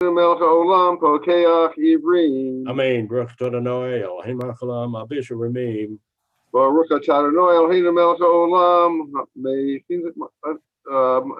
melech haolam pokeach ivrim. Amen. Baruch atah Adonai Elohim haolam abisha remim. Baruch atah Adonai Eloheinu melech haolam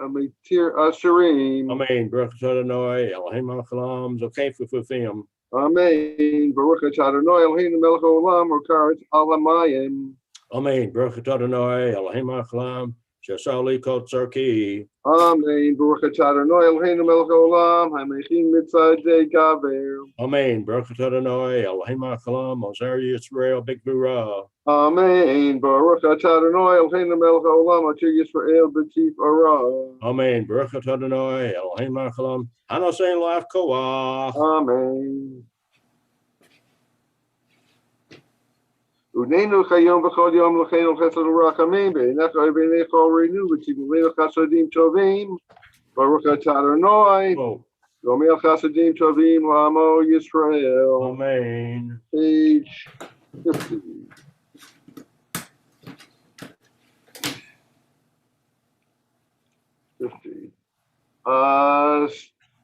metir asherim. Amen. Baruch atah Adonai Elohim haolam zokef ufufim. Amen. Baruch atah Adonai Eloheinu melech haolam rokaret al hamayim. Amen. Baruch atah Adonai Elohim haolam shasali kot tzarki. Amen. Baruch atah Adonai Eloheinu melech haolam hamechin mitzadei gaver. Amen. Baruch atah Adonai Elohim haolam ozer Yisrael bigvura. Amen. Baruch atah Adonai Eloheinu melech haolam atir Yisrael b'tif ara. Amen. Baruch atah Adonai Elohim haolam hanosein laf koach. Amen. Unenu chayom v'chol yom l'cheinu chesed u'rachamim be'einecha u'beinei chol reinu v'tivulenu chasadim tovim Baruch atah Adonai Oh, Gomel chasadim tovim la'amo Yisrael. amen. Page 50.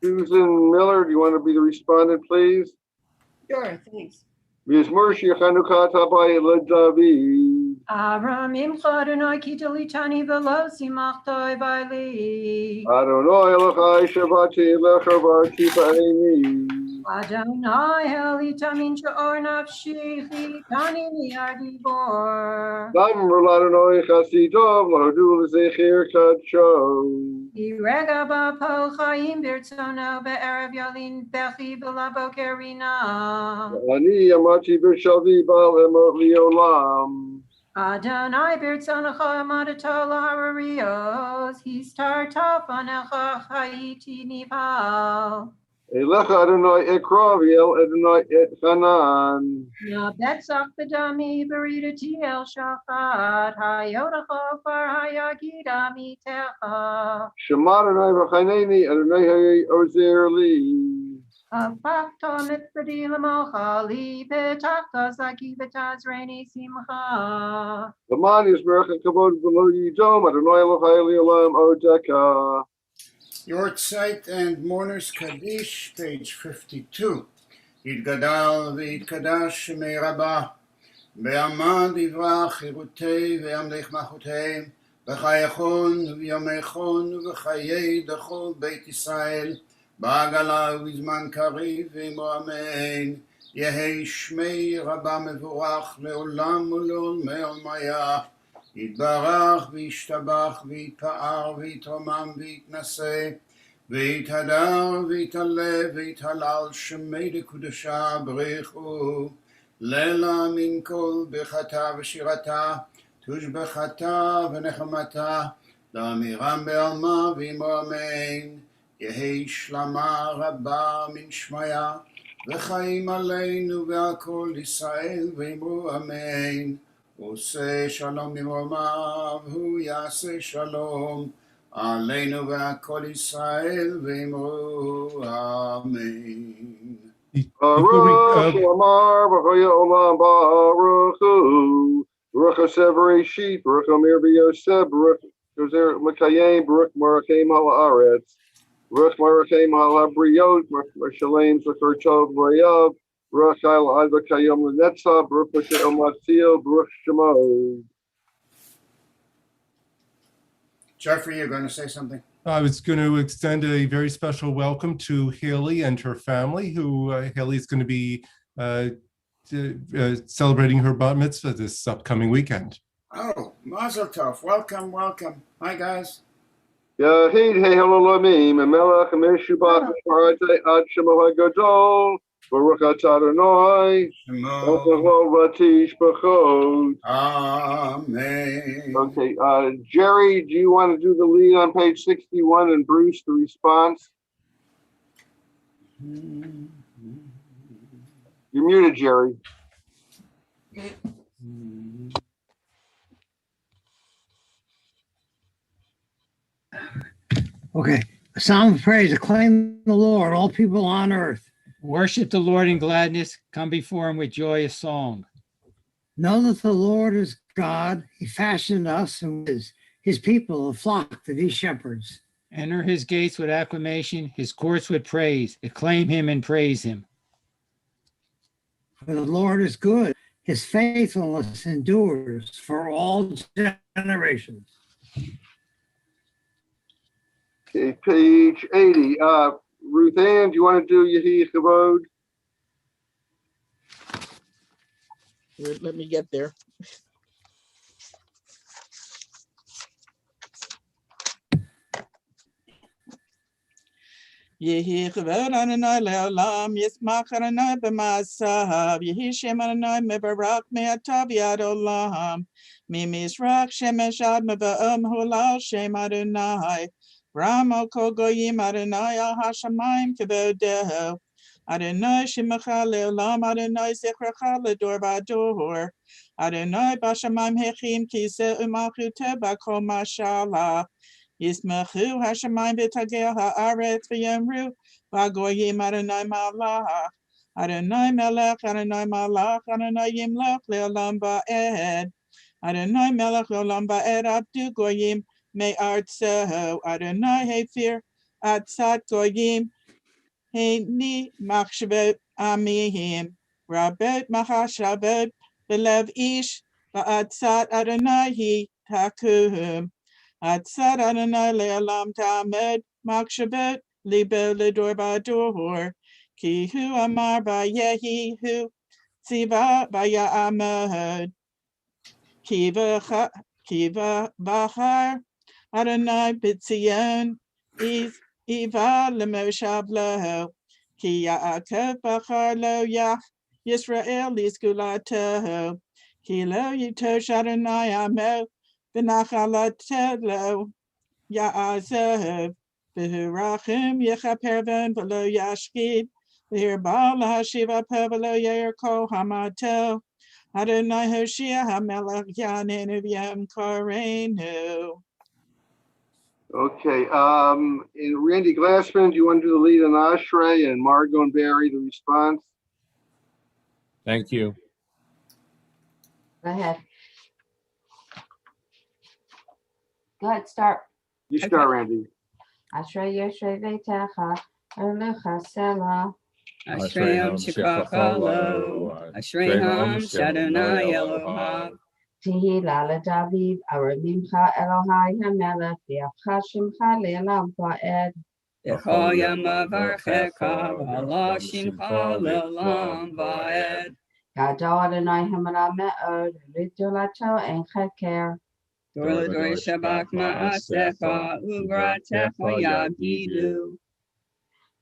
Susan Miller, do you want to be the respondent, please? Sure, thanks. Mizmor shir Chanukah Tabai LeDavid. Aramim Adonai kitalitani velo simachtai baili. Adonai Elochai Shabati Lecha Barti Ba'eni. Adonai helitamin sha'or nafshi chitani miyadibor. Damru Adonai Chasidov Lodu L'Zechir Kadsho. Irega ba'pol chayim birtzono be'erev yalin bechi v'labokerina. Ani Yamati B'Shavi Bal Emot Liolam. Adonai birtzonecha amadato lahararios. Histarta fanecha chayiti nifal. Elecha Adonai Ekraviel Adonai Et Hanan. Na betzach bedami beridati el shafat hayodacha far hayagida mitecha. Shema Adonai V'Chaineni Adonai Ozer Li. Avakta mitzvadi lemochali betachta zaki betazreni simcha. Laman Yismerach Kavod V'Lo Yidom Adonai Elochai Li'olam Odeka. Yortzeit and Mourners Kaddish, page 52. Yitgadal v'yitkadash shemei Rabbah, be'amad yivrach chirutei ve'yamlech machutei, b'chayachon v'yomechon v'chayei dechol Beit Yisrael, ba'agala v'zman kariv v'imo amen. Yehei shmei Rabbah mevurach le'olam u'le'olmei olmaya. יתברך וישתבח ויתפאר ויתרומם ויתנשא ויתהדר ויתעלה ויתהלל שמי דקודשה בריחו לילה מן כל ברכתה ושירתה תושבחתה ונחמתה לאמירם בעלמה ועמו אמן. יהי שלמה רבה מן שמיה וחיים עלינו ועל כל ישראל ואמרו אמן. עושה שלום ממרומיו, הוא יעשה שלום עלינו ועל כל ישראל ואמרו אמן. Baruch Lamar, Baruch Olam Baruch Hu, Baruch Hashem Bereshit, Baruch Amir B'Yosef, Baruch Gozer Mekayim, Baruch Marakim Ha'aretz, Baruch Marakim Ha'abriot, Baruch Shalem Zechor Tov Rayav, Baruch Hayel Isaac Hayom L'Netzah, Baruch Hashem Matzil, Baruch Shemo. Jeffrey, you're going to say something? I was going to extend a very special welcome to Haley and her family, who Haley's going to be celebrating her bat mitzvah this upcoming weekend. Oh, Mazel Tov. Welcome, welcome. Hi, guys. Yahid He'elolamim, Melech Meshubach Parate Ad Shemo HaGadol, Baruch Atah Adonai, Vatish B'chod. Amen. Okay, Jerry, do you want to do the lead on page 61 and Bruce the response? You're muted, Jerry. Okay, a psalm of praise, acclaim the Lord, all people on earth. Worship the Lord in gladness, come before him with joyous song. Know that the Lord is God. He fashioned us and his people, a flock to these shepherds. Enter his gates with acclamation, his courts with praise. Acclaim him and praise him. For the Lord is good. His faithfulness endures for all generations. Okay, page 80. Ruth Ann, do you want to do Yehi Chavod? Let me get there. Yehi chavod Adonai le'olam, yismach Adonai b'ma'asav, yehi shem Adonai mebarak me'atav yad olam, mimizrach shemesh ad meva'om hulal shem Adonai, Ramo kol goyim Adonai al hashamayim kevodeho, Adonai shemacha le'olam, Adonai zichracha ledor v'ador, Adonai b'shamayim hechim kiseh u'malchuteh b'kol mashallah, Yismachu Hashemayim v'tagel haaretz v'yamru v'agoyim Adonai malach Adonai melech Adonai malach Adonai yimlech le'olam ba'ed Adonai melech le'olam ba'ed abdu goyim me'artzeho Adonai hefir atzat goyim heini machshavot amihim rabot machashavot b'lev ish v'atzat Adonai hi takuhum Atzad Adonai le'olam ta'amed makshabet libo ledor ba'dor ki hu amar ba'yehi hu tziva ba'ya'amad ki v'achar Adonai b'tzion is iva l'moshav leho ki ya'akov b'achar lo yach Yisrael lisgulatoho ki lo yitosh Adonai amo V'nachalatelo ya'azev v'hurachim yechaperven v'lo yashkid v'hirbal lahashiva v'lo yerko hamatel Adonai Hoshea hamelech yanenu v'yem korenu. Okay, and Randy Glassman, do you want to do the lead on Ashrei, and Margot and Barry the response? Thank you. Go ahead. Go ahead, start. You start, Randy. Ashrei Yoshrei Veitecha, Erlecha Selah. Ashrayam Shikachalo, Ashrayam Shadonai Elohav. Tehillah LeDavid, Aramimcha Elohai HaMelech, V'yavcha Shimcha Le'elam Va'ed. B'chol Yamav Archecha, V'ala Shimcha Le'olam Va'ed. Gadol Adonai Hamara Me'od, Ridulato En Cheker. Dor L'dor Shabak Ma'asecha, Ugratecha Yagidu.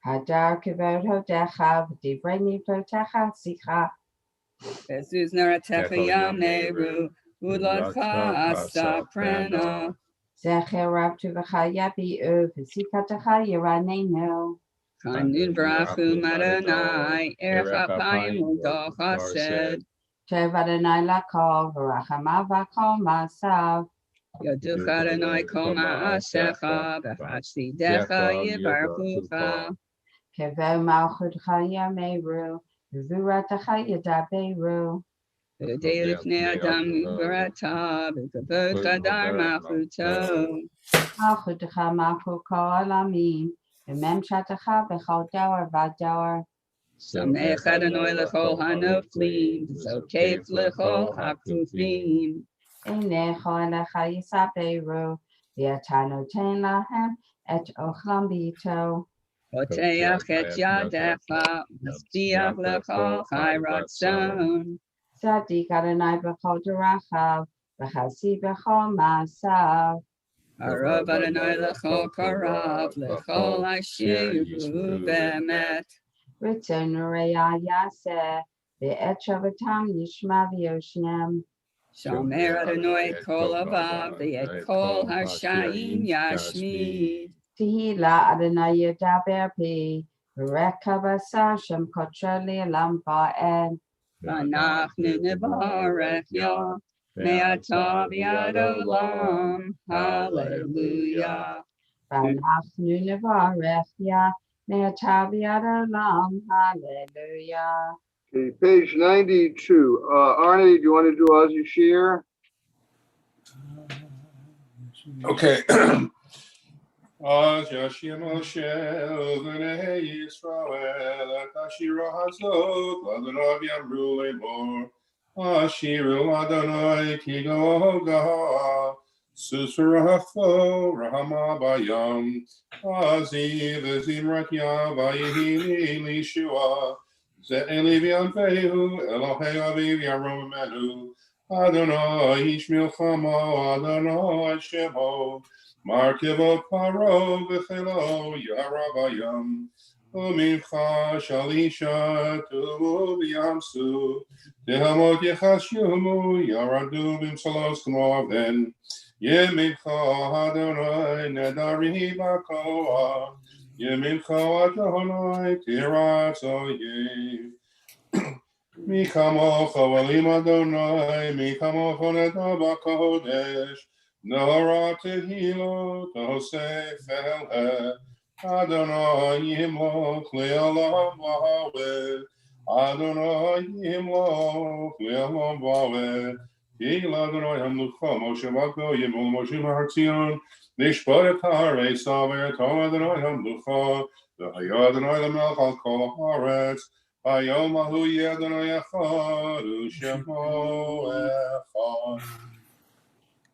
Hadar Kivod Hodecha, V'divrei Nivlotecha Sicha. Bezuz Naratecha Yameru, Udlacha Asa Prena. Zecher Rav Tuvacha Yabi'u, V'zikatecha Yiranenu. Chanun Brachu Madonai, Erchapayim Udo Chased. Tev Adonai Lakol, V'rachamav V'kol Masav. Yoduch Adonai Kol Ma'asecha, V'chasidecha Yibarchucha. Kevo Malchutcha Yameru, V'vuratecha Yadaberu. V'dei Lifnei Adam Uberata, V'kavod Kadar Malchuto. Malchutcha Malchut Kol Alamim, V'memshatecha B'chol Dower V'ador. Samech Adonai L'chol Hanoflim, V'zokev L'chol HaKrufim. Einecho Elecha Yisaberu, V'yatanoten Lahem Et Ochlam Bito. Poteach Et Yadecha, V'spiach L'chol Chai Ratzon. Tzadik Adonai B'chol Derachav, V'chasi B'chol Masav. Harav Adonai L'chol Karav, L'chol Asher B'emet. Ritzon Ureya Yaseh, V'et Shavatam Yishma V'yoshnem. Shomer Adonai Kol Avav, V'et Kol Hashayim Yashmid. Tehillah Adonai Yedaber Pi, V'reka Basar Shem Kotra Le'elam Va'ed. V'anachnu Nevarech Ya, Me'ata V'yad Olam. Hallelujah. V'anachnu Nevarech Ya, Me'ata V'yad Olam. Hallelujah. Okay, page 92. Arnie, do you want to do Ozzy Shear? Okay. אז ישיב משה ובני ישראל את השירה הזאת לאדוני ויאמרו לאמור השירו אדוני כי גאה סוס ורחפו רחמה בים עזי וזמרתיה ויהי לי לישועה זה אלי ויענפהו אלוהי אביו ירוממנו אדוני איש מלחמה אדוני שמו מרכבו פרעה וחילו ירה בים ומנך שלישה טובו וימסו תהמות יחשומו ירדו במשלוש כמו אבן ימינך אדוני נדרי בכוח ימינך אדוני תירץ אויב מי כמוך אלים אדוני מי כמוך נדע בקודש נורא תהילות תוסף אל אדוני ימלוך לעולם ועד אדוני ימלוך לעולם ועד כי לאדוני המלוכה משה בגויים ולמשה בהר ציון לשפוט את הערי סבר תום אדוני המלוכה והיה אדוני למלך על כל הארץ היום ההוא יהיה אדוני אחד ושמו אחד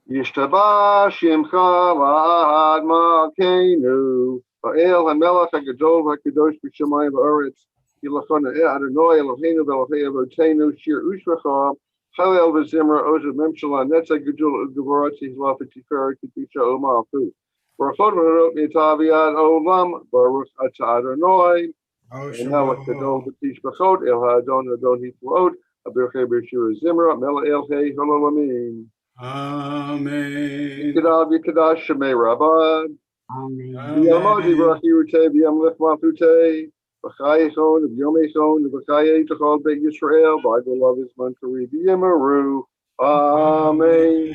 ישתבח שמך לעד מלכנו, האל המלך הגדול והקדוש בשמיים וארץ, ילכון אדוני אלוהינו ואלוהי אבותינו, שיר ושבחה, חלל וזמרה, עוז וממשלה, נצח גדול וגבורה, תהילה ותפארת, קדושה ומלכות. ברכות ונאות מאתה ועד עולם, ברוך אתה אדוני, המלך גדול ותשבחות, אל האדון אדון התלאות, הברכי בשיר הזמרה, מלך אלוהי הללמים. Amen. Yikadav Yikadash Shemei Rabban. Amen. Yamad Yibrach Yirute V'yamlech Malchute. V'chayechon V'yomechon V'chayei Techol Beit Yisrael. Bible love is man Kari V'yamaru. Amen.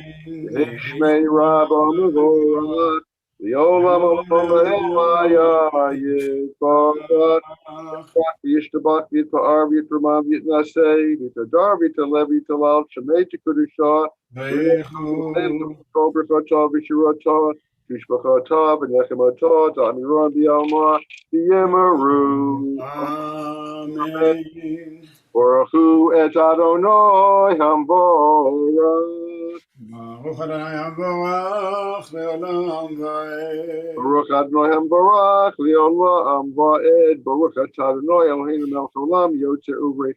Shmei Rabban Mevorach. V'yolam Olam Le'emaya Yitbarak. V'yishtabach V'yitpa'ar V'yitramam V'yitnaseh. V'yitadar V'yitaleh V'yitalal Shemei Tekudusha. Kol brachata v'shirata v'shbachata v'nechemata ta'amiran b'yalma v'yemaru. Amen. Baruch hu et Adonai hamvorach. Baruch Adonai hamvorach le'olam va'ed. Baruch Adonai hamvorach le'olam va'ed. Baruch et Adonai Eloheinu melech haolam yotzer uvrei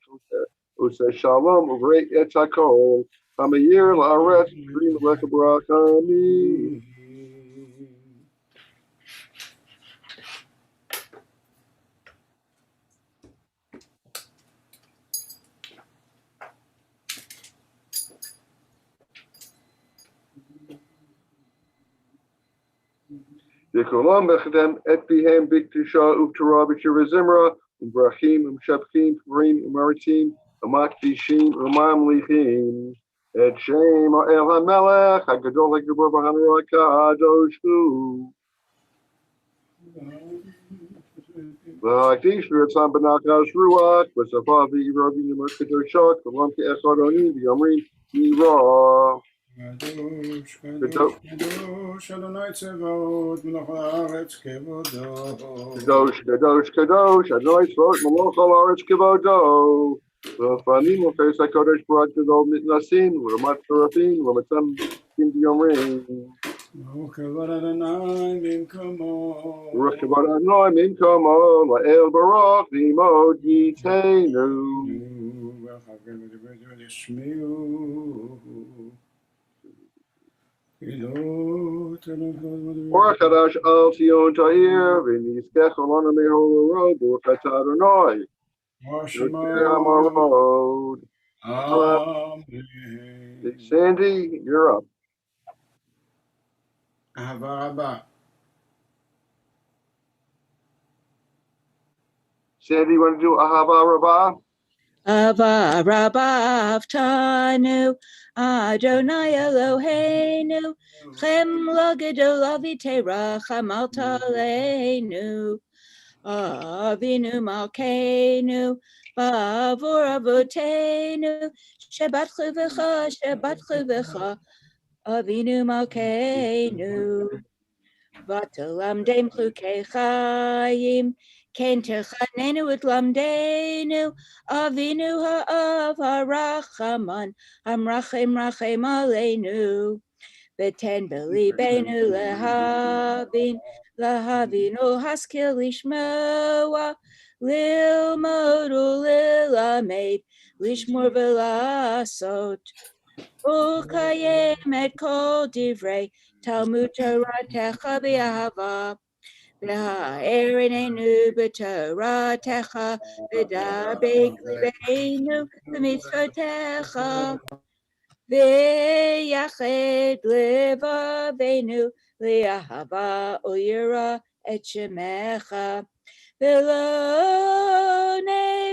useh shalom uvrei et hakol. Hamayir la'aretz v'rim lecha bracha amin. Yekulam bechdem et bihem biktisha uv'torah b'shir v'zimra u'brachim u'mshapchim v'rim u'maritim u'makdishim u'mamlichim et shem el hamelech hagadol hagabor b'hanura kadosh hu v'hakdish v'yatzam b'nachas ruach v'safa v'yiravim v'kadoshak v'lam ke'echad oni v'yomrim yirah. Kadosh, Kadosh, Kadosh, Adonai Tzevot, Melech haaretz kevodo. Kadosh, Kadosh, Kadosh, Adonai Tzvot, Melech haaretz kevodo. V'fanim u'feis HaKadosh Baruch Gadol mitnasim, v'ramat serafim, v'matam kim b'yomrim. Baruch kavod Adonai mimkomo. Baruch kavod Adonai mimkomo, la'el baruch v'imod yitenu. V'chavrei v'divrei yishmiu. Baruch Hadash al Sion Ta'ir, v'nizkech olana mehol road, Baruch atah Adonai. Road. Amen. Sandy, you're up. Ahava rabba. Sandy, you want to do Ahava Rabbah? Ava Rabba Avtanu Adonai Eloheinu Chem Lagedol Avitera Chamalta Leinu Avinu Malkeinu Bavor Avotenu Shebat Chuvecha Avinu Malkeinu ותלמדם חוקי חיים, כן תחננו את למדנו, אבינו האב הרחמן, המרחם רחם עלינו, ותן בליבנו להבין ולהשכיל לשמוע, ללמוד וללמד, לשמור ולעשות, ולקיים את כל דברי תלמוד תורתך באהבה, והאר עינינו בתורתך, ודבק ליבנו במצוותיך, ויחד לבבינו לאהבה וליראה את שמך, ולא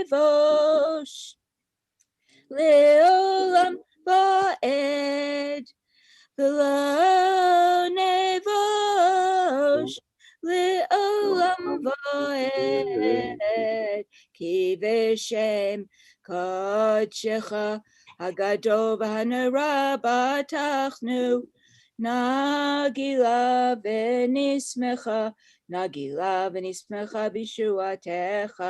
נבוש לעולם ועד, ולא נבוש לעולם ועד, כי בשם קודשך הגדול והנורא בטחנו, נגילה ונשמחה בישועתך,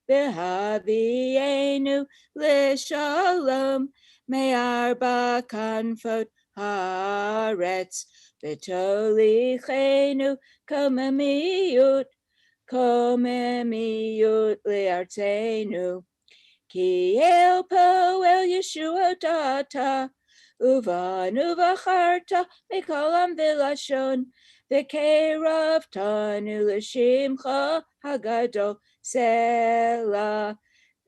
והביאנו לשלום מארבע כנפות הארץ, ותוליכנו קוממיות לארצנו, כי אל פועל ישועות אתה, ובנו בחרת מכל עם ולשון, וקרבתנו לשמך הגדול, סלה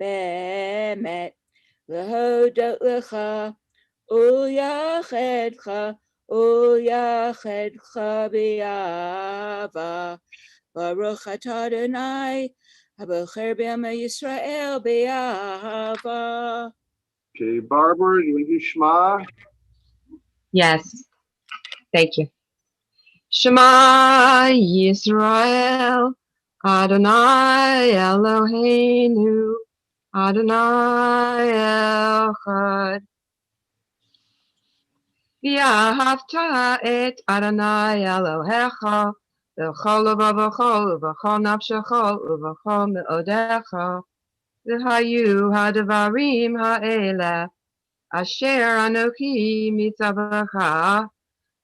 באמת, להודות לך ולייחדך באהבה. ברוך אתה אדוני, הבוחר בעמי ישראל באהבה. Okay, Barbara, you want to do Shema? Yes, thank you. Shema Yisrael, Adonai Eloheinu, Adonai Echad. V'ahavta et Adonai Elohecha, v'chol levavecha, v'chol nafshecha, v'chol me'odecha, v'hayu hadvarim ha'eleh, asher anochi mitzavacha,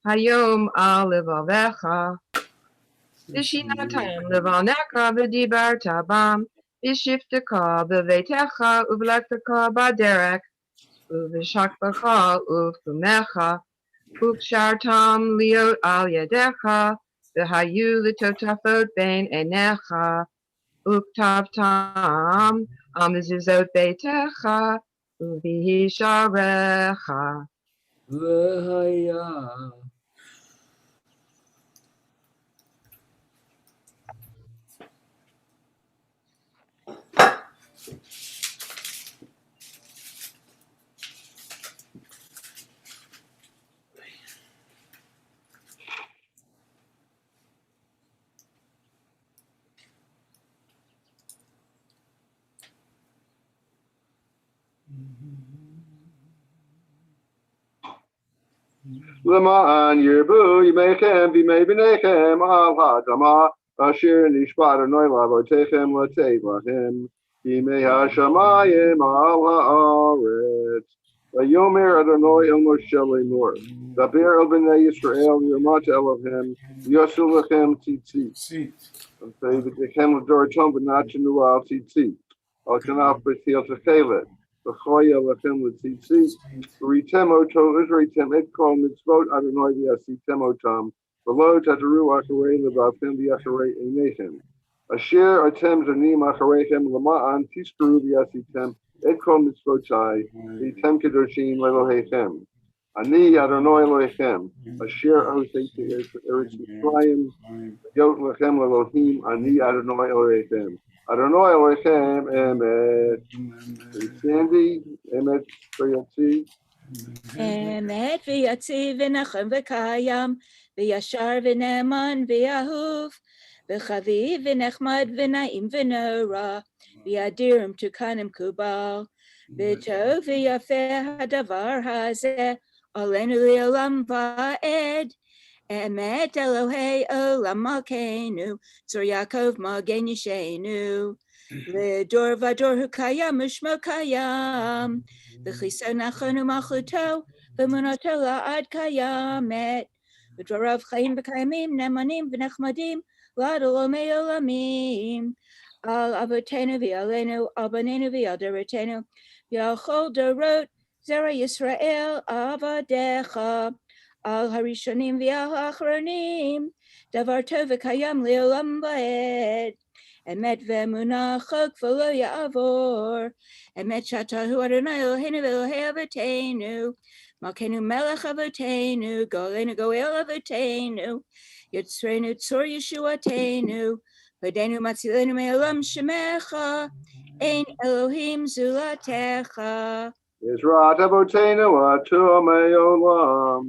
hayom al levavecha, v'shinatam levanecha v'dibarta bam, v'shifteka b'veitecha uv'lekteka b'derek, uv'shakbecha uv'fumecha, uv'shartam liot al yadecha, v'hayu l'totafot ben enecha, uv'tavtam al mezuzot beitecha, uv'hisharecha. V'haya. Lema'an yirbu yimechem v'mei b'nechem al ha'adama asher nishpat Adonai lavotechem l'teiv lachem yimei hashamayim al ha'aretz v'yomer Adonai el Moshe lemor daber el b'nei Yisrael yirmat Elohim yosu lechem tzitzit v'teiv l'dorotam v'nachenu al tzitzit al kanaf b'til techelet v'choya lechem l'tzitzit Ritem oto Israel et kol mitzvot Adonai v'asitem otam v'lo tataru acharei levavim v'acharei einechem asher atem zanim achareichem lama'an tiskuru v'asitem et kol mitzvotai v'tem kedoshim lelohechem ani Adonai Elohechem asher oseiti eretz Mitzrayim yot lechem lelohim ani Adonai Elohechem Adonai Elohechem emet. Sandy emet Priyatzi. אמת ויציב ונחם וקיים, וישר ונאמן ואהוב, וחביב ונחמד ונעים ונורא, וידיר ומתוקן ומקובל, וטוב ויפה הדבר הזה, עלינו לעולם ועד, Emet Elohei Olam Malkeinu, Tzor Yaakov Magen Yishenu, L'dor vador hu kayam u'shmo kayam, V'chiso nachon u'malchuto, V'emunato la'ad kayamet, V'dvarav chayim v'kayamim, Nemanim v'nechmadim, L'ad olamei olamim, Al avotenu v'alenu, Al banenu v'al dorotenu, V'al chol dorot, Zera Yisrael avadecha, Al harishonim v'al ha'achronim, Davar tov v'kayam le'olam va'ed, Emet ve'emunah chok v'lo ya'avor, Emet shatahu Adonai Eloheinu v'Elokei avotenu, Malkeinu melech avotenu, Golenu goel avotenu, Yitzreinu tzor yeshuatenu, V'denu matzilenu me'olam shemecha, Ein Elohim zulatecha. Yisrat Avotenu Atumei Olam.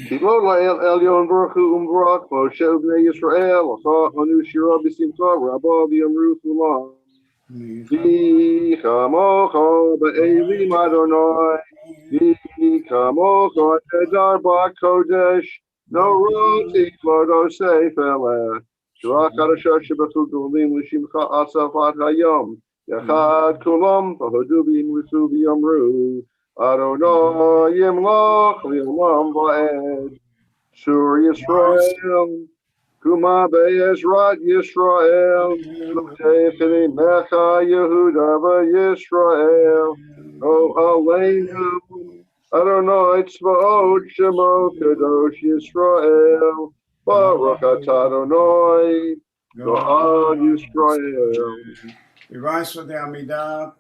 Kivod la'el Elyon Baruch Hu Barak Moshe Bnei Yisrael Acha Anu Shira B'Simcha Rabba V'Yamru Kulam V'chamocha B'Elim Adonai V'chamocha Edar Ba'Kodesh No Roti Kvodo Seif Eleh Shirach Hadashah Shebechu Gulim L'Shimcha Asafat Hayom Yachad Kulam V'Hodu V'Yimrusu V'Yamru Adonai Yimloch L'Olam Va'ed Sur Yisrael Kuma Be'ezrat Yisrael L'Techini Mecha Yehuda V'Yisrael O Aleinu Adonai Tzvaot Shemo Kadosh Yisrael Baruch Atah Adonai Go'al Yisrael. We rise for the Amidah,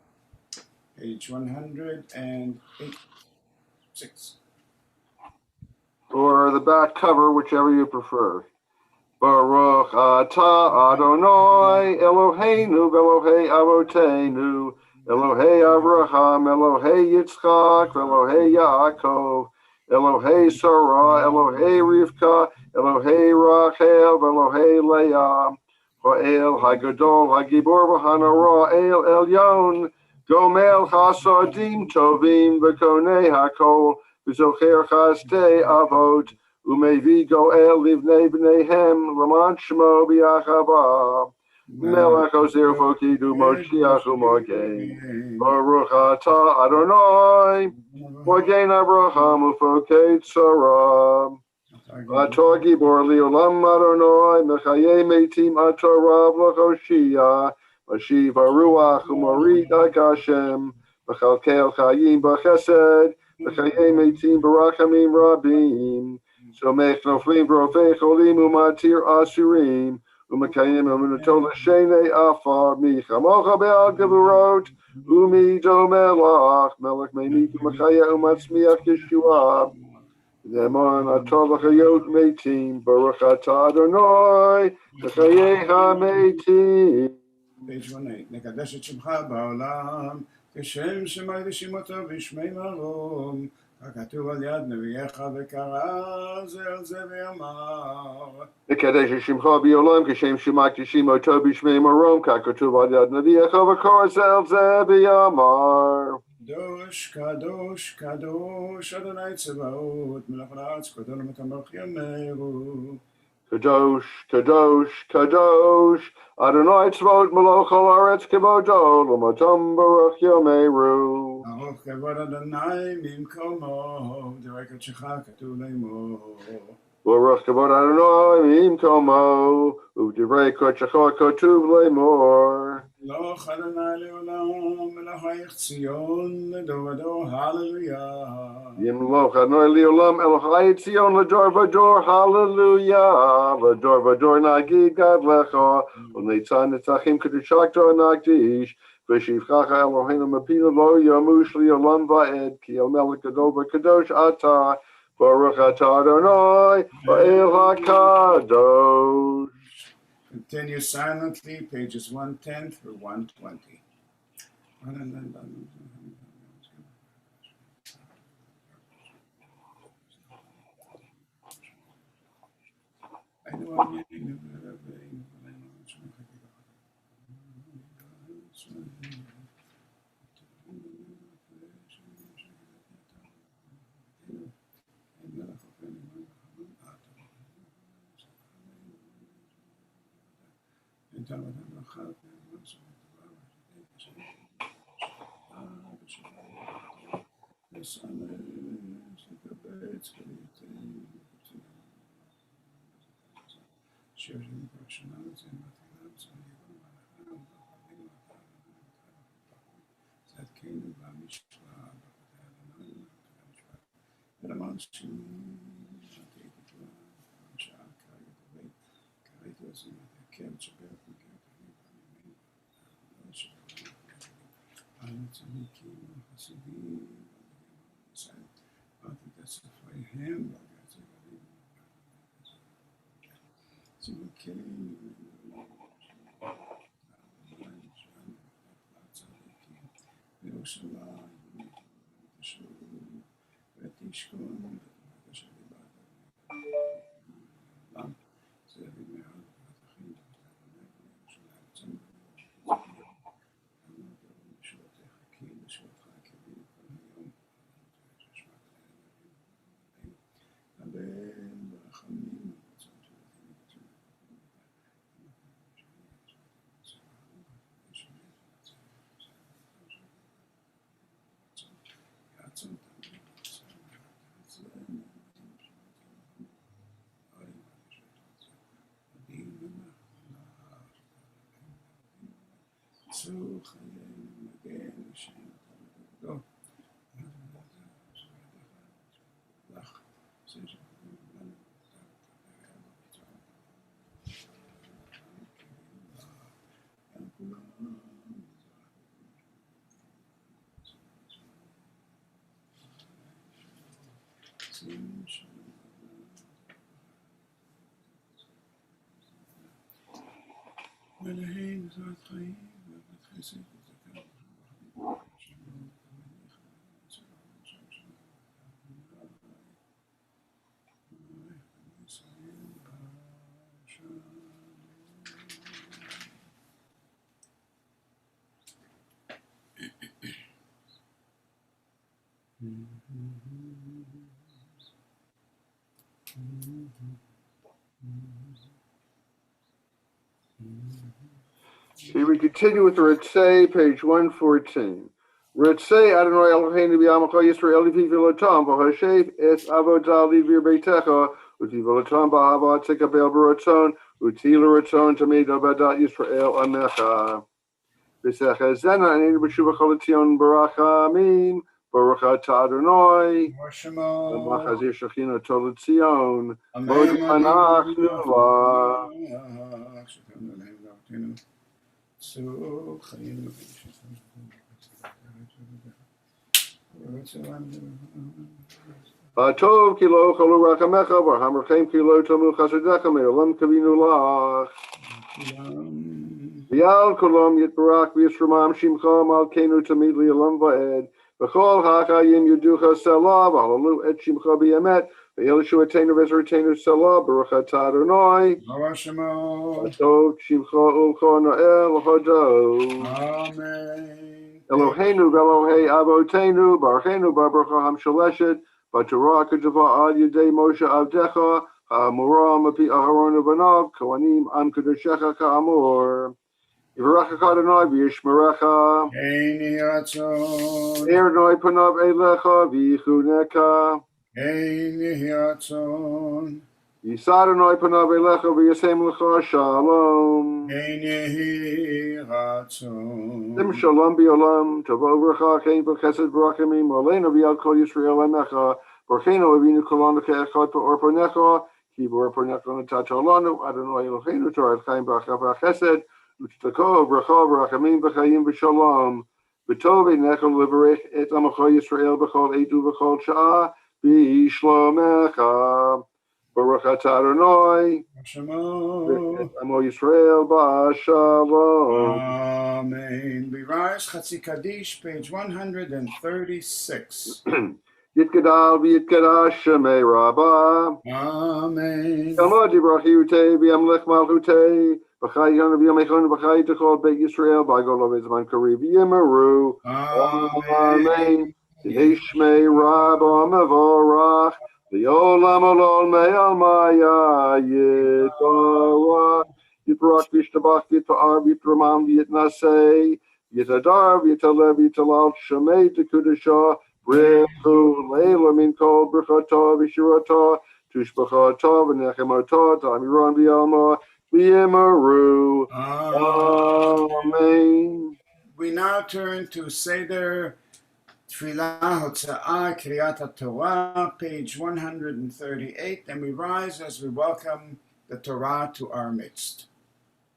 page 186. Or the back cover, whichever you prefer. Baruch Atah Adonai Eloheinu V'Elohei Avotenu Elohei Avraham Elohei Yitzchak Elohei Yaakov Elohei Sarah Elohei Rivka Elohei Rachel Elohei Leah Ha'el Hagadol Hagibor V'Hanara El Elyon Gomel Chasadim Tovim V'Konei Hakol V'Zocher Chastei Avot Umevi Goel Livnei Bneihem Laman Shmo B'Yachava Melech Ozer Fokidu Moshiach U'Mogen Baruch Atah Adonai Mogen Abraham Ufokei Tzara Atah Gibor Li'olam Adonai Mechayei Meitim Atah Rav L'Choshia Mashiv HaRuach U'Morit HaGashem Mechalkel Chayim B'Chesed Mechayei Meitim B'Rachamim Rabim Somech Noflim V'Rofei Cholim U'Matir Asurim U'Mekayim Emunato L'Shenei Afar Michamocha Be'al Gevurot U'Mido Melach Melech Meimit U'Mechaya U'Matzmiach Yeshua Nemon Atah L'Chayot Meitim Baruch Atah Adonai L'Chayei HaMeitim. Page 18. נקדש את שמך בעולם, כשם שמאי ושמותו ושמי מרום, הכתוב על יד נביאך וקרא זה על זה ואמר. נקדש את שמך בעולם, כשם שמאי ושמותו בשמי מרום, ככתוב על יד נביאך וקרא זה על זה ואמר. קדוש, קדוש, קדוש, אדוני צבאות, מלך הארץ, קדוש ומתמלך ימירו. Kadosh, Kadosh, Kadosh, Adonai Tzvaot Melech Haaretz Kevodo, L'Matam Baruch Yomeru. ארוך כבוד אדוני ממקומו, דברי קודשך כתוב לאמור. Baruch Kavod Adonai Mimkomo, U'Divrei Kodechecha Katuv Lemor. מלוך אדוני לעולם, מלך ציון לדור ודור, הללויה. Yimloch Adonai Li'olam Elohai Tzion L'Dor V'Dor, Hallelujah. L'Dor V'Dor Nagid Gad Lecha, U'Neitzah Netzachim Kedushakto Nagdish, V'Shivchacha Eloheinu Mepinu Lo Yamush Li'olam Va'ed, Ki El Melech Gadol V'Kadosh Atah, Baruch Atah Adonai Va'el HaKadosh. Continue silently, pages 110 through 120. Okay, we continue with the Ritzay, page 114. Ritzay Adonai Eloheinu b'yamacha Yisrael livi v'lotam v'hashev es avodah livir beitecha uti v'lotam b'hava tekabel b'rotzon uti l'rotzon tamid avadat Yisrael amecha v'secha zena anenu b'shuva cholitzion barachamim baruch atah Adonai v'machazir shechina tolitzion mod anachnu la. Tov kilo chalu rachamecha v'hamrchem kilo tomu chasadecha me'olam kavinu lach v'yal kolam yitbarak v'yisramam shimcha malkeinu tamid li'olam va'ed v'chol ha'chayim yuducha selah v'halalu et shimcha b'yamet v'yelishu etenu v'ezratenu selah baruch atah Adonai v'tov shimcha ulcha na'el hodol. Amen. Eloheinu v'Elohei avotenu baruchenu b'bracha hamshaleshet b'torah k'dava ad yedei Moshe avdecha ha'amura mapi Aharon uvanav kohanim am kadoshecha ka'amur yivarachach Adonai v'yishmerecha Eini Ratzon. Adonai panav elecha v'yichuneka Eini Ratzon. Yisad Adonai panav elecha v'yasem lecha shalom. Eini Ratzon. Sim shalom b'olam tavo v'racha chen v'chesed v'rachamim aleinu v'yal kol Yisrael emecha Borchenu avinu kolanu ke'echad v'orponecha ki v'orponecha natat lanu Adonai Eloheinu Torah chaim b'acha v'chesed u'tzedakah v'racha v'rachamim v'chayim v'shalom v'tov einecha l'varech et amacha Yisrael b'chol edu v'chol sha'ah b'shlomecha baruch atah Adonai Shemo. Amo Yisrael b'shalom. Amen. We rise Chatzi Kaddish, page 136. Yitkadal v'yitkadash shemei Rabbah. Amen. Yamad Yibrachiyute v'yamlech malchute. B'chai yonu v'yamechon b'chai techol Beit Yisrael. B'agol v'zman kari v'yimaru. Amen. Yishmei Rabbah mevorach. V'yolam olol me'al maya yitorah. Yitbarach v'yishtabach v'yitar v'yitramam v'yitnasei. Yitadar v'yitalev v'yitalal shemei tekudashah. Brichu leila min kol brichata v'shirata. Tushbachata v'nechemata. Ta'amiran v'yalma v'yimaru. Amen. We now turn to Seder Tfilah Hotza'ah Kriyat Torah, page 138, and we rise as we welcome the Torah to our midst.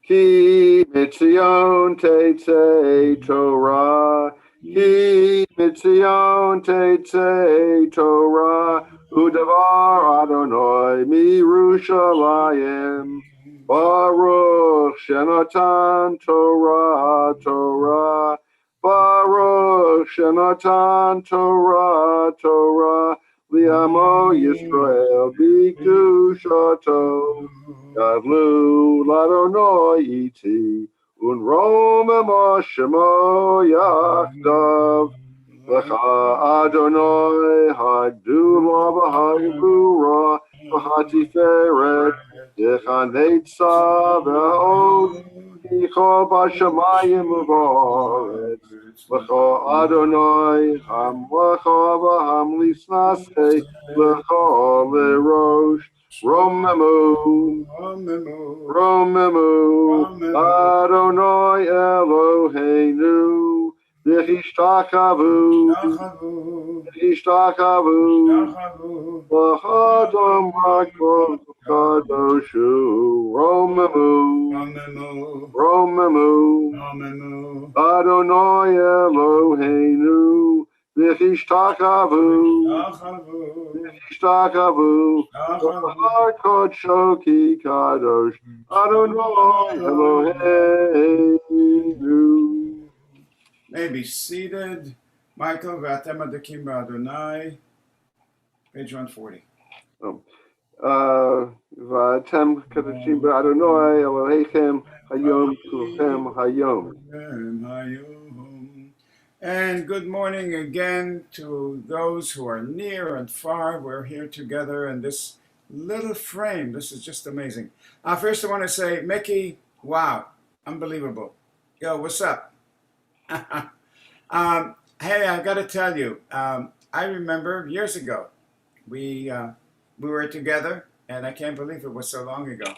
Ki mitzion teitzei Torah. Ki mitzion teitzei Torah. Udavar Adonai mirushalayim. Baruch shenatan Torah Torah. Baruch shenatan Torah Torah. Li'amo Yisrael b'kedushato. Gavlu l'Adonai iti, unromem shemo yachdav. Lecha Adonai hagdula v'hagbura v'hatiferet. Yecha v'od yichol b'shamayim u'ba'aretz. Lecha Adonai ham lecha v'ham lisnasei lecha lerosh. Romemu, Adonai Eloheinu, v'hishtakavu, v'chadam rakol kadoshu. Romemu, Adonai Eloheinu, v'hishtakavu, Shoki Kadosh Adonai Eloheinu. May be seated. Michael Vatem Adakim Adonai, page 140. Vatem Kadashim Adonai Elohechem Hayom Kulchem Hayom. And good morning again to those who are near and far. We're here together in this little frame. This is just amazing. First, I want to say, Mickey, wow, unbelievable. Yo, what's up? Hey, I got to tell you, I remember years ago, we were together, and I can't believe it was so long ago.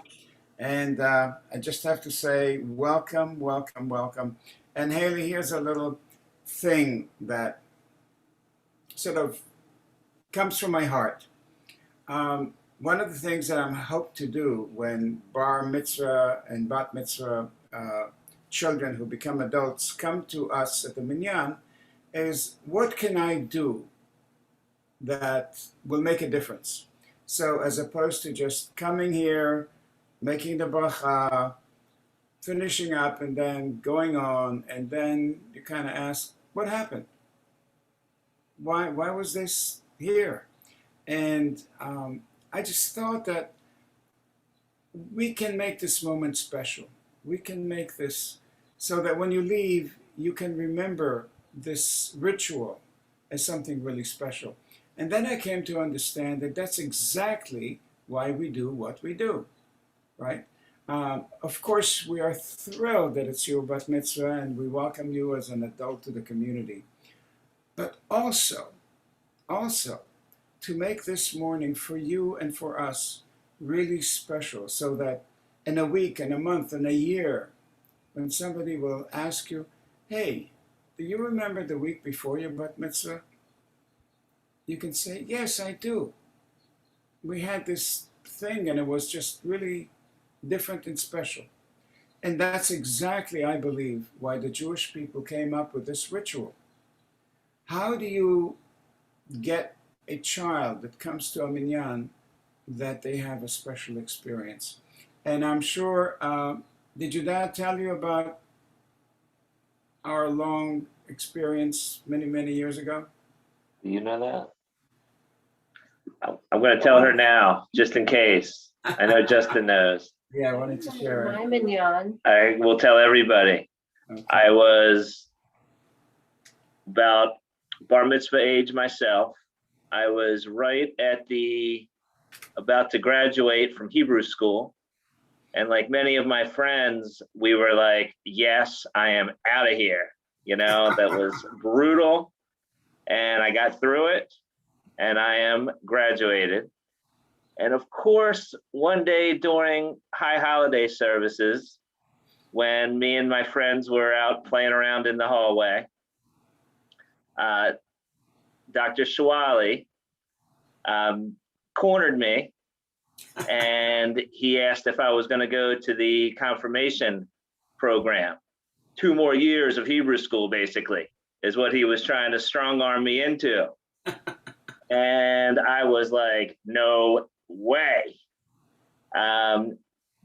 And I just have to say, welcome, welcome, welcome. And Haley, here's a little thing that sort of comes from my heart. One of the things that I hope to do when bar mitzvah and bat mitzvah children who become adults come to us at the Minyan is, what can I do that will make a difference? So as opposed to just coming here, making the bracha, finishing up, and then going on, and then you kind of ask, what happened? Why was this here? And I just thought that we can make this moment special. We can make this so that when you leave, you can remember this ritual as something really special. And then I came to understand that that's exactly why we do what we do, right? Of course, we are thrilled that it's your bat mitzvah and we welcome you as an adult to the community. But also, to make this morning for you and for us really special, so that in a week, in a month, in a year, when somebody will ask you, hey, do you remember the week before your bat mitzvah? You can say, yes, I do. We had this thing and it was just really different and special. And that's exactly, I believe, why the Jewish people came up with this ritual. How do you get a child that comes to a minyan that they have a special experience? And I'm sure, did your dad tell you about our long experience many, many years ago? Do you know that? I'm going to tell her now, just in case. I know Justin knows. Yeah, I wanted to share it. Hi, Minyan. I will tell everybody. Okay. I was about bar mitzvah age myself. I was right at about to graduate from Hebrew school. And like many of my friends, we were like, yes, I am out of here. You know, that was brutal. And I got through it and I am graduated. And of course, one day during high holiday services, when me and my friends were out playing around in the hallway, Dr. Shawali cornered me and he asked if I was going to go to the confirmation program. 2 more years of Hebrew school, basically, is what he was trying to strong arm me into. And I was like, no way.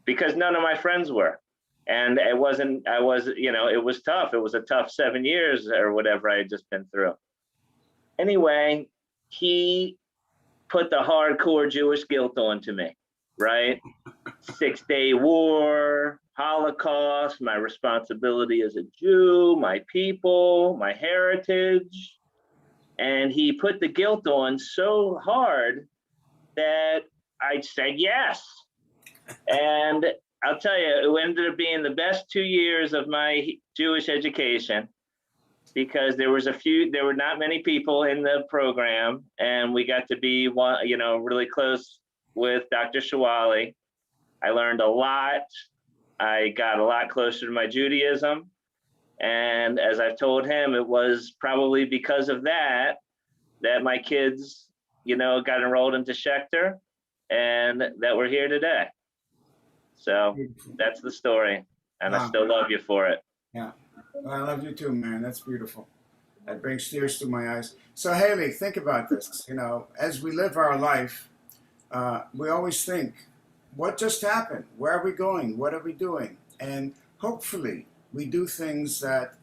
Because none of my friends were. And it was tough. It was a tough 7 years or whatever I had just been through. Anyway, he put the hardcore Jewish guilt onto me, right? 6-day war, Holocaust, my responsibility as a Jew, my people, my heritage. And he put the guilt on so hard that I said yes. And I'll tell you, it ended up being the best 2 years of my Jewish education because there were not many people in the program, and we got to be really close with Dr. Shawali. I learned a lot. I got a lot closer to my Judaism. And as I've told him, it was probably because of that my kids, got enrolled into Schechter and that we're here today. So that's the story. And I still love you for it. Yeah. Well, I love you too, man. That's beautiful. That brings tears to my eyes. So Haley, think about this. As we live our life, we always think, what just happened? Where are we going? What are we doing? And hopefully we do things that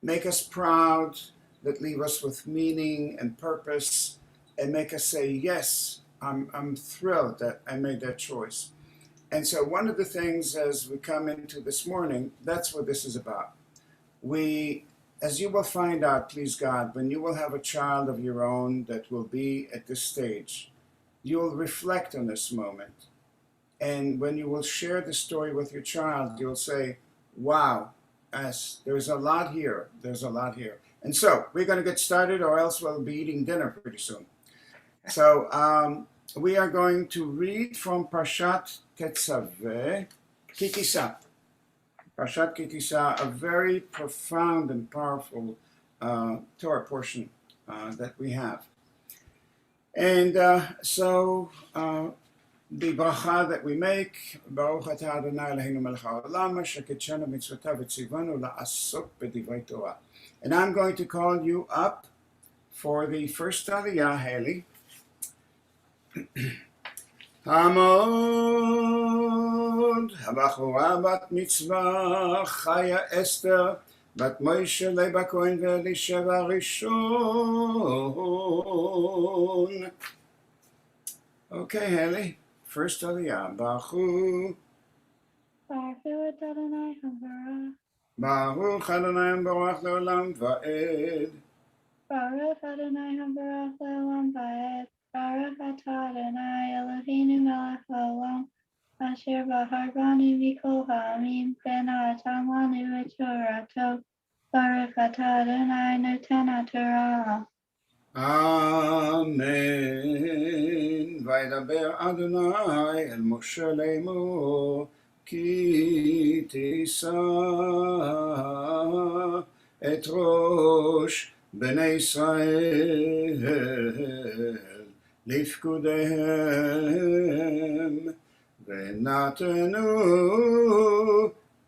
make us proud, that leave us with meaning and purpose, and make us say, yes, I'm thrilled that I made that choice. And so one of the things as we come into this morning, that's what this is about. As you will find out, please God, when you will have a child of your own that will be at this stage, you will reflect on this moment. And when you will share the story with your child, you'll say, wow, there's a lot here. There's a lot here. And so we're going to get started or else we'll be eating dinner pretty soon. So we are going to read from Parshat Tetzaveh, Kitisa. Parshat Kitisa, a very profound and powerful Torah portion that we have. And so the bracha that we make, Baruch atah Adonai Eloheinu melech haolam, asher kitshanu mitzvotav v'tzivanu la'asok b'divrei Torah. And I'm going to call you up for the first aliyah, Haley. Hamod, הבחורה בת מצווה, חיה אסתר, בת מוישה לב הכהן ואלישע הראשון. Okay, Haley, first aliyah. Baruch Adonai Hambarach. Baruch Adonai Hambarach leolam va'ed. Baruch Adonai Hambarach leolam va'ed. Baruch atah Adonai Eloheinu melech haolam, asher bahar banu mikol ha'amim, ben ha'atam lanu et Torato. Baruch atah Adonai noten ha'Torah. Amen. וידבר אדוני אל משה לאמור, כי תישא את ראש בני ישראל לפקודיהם, ונתנו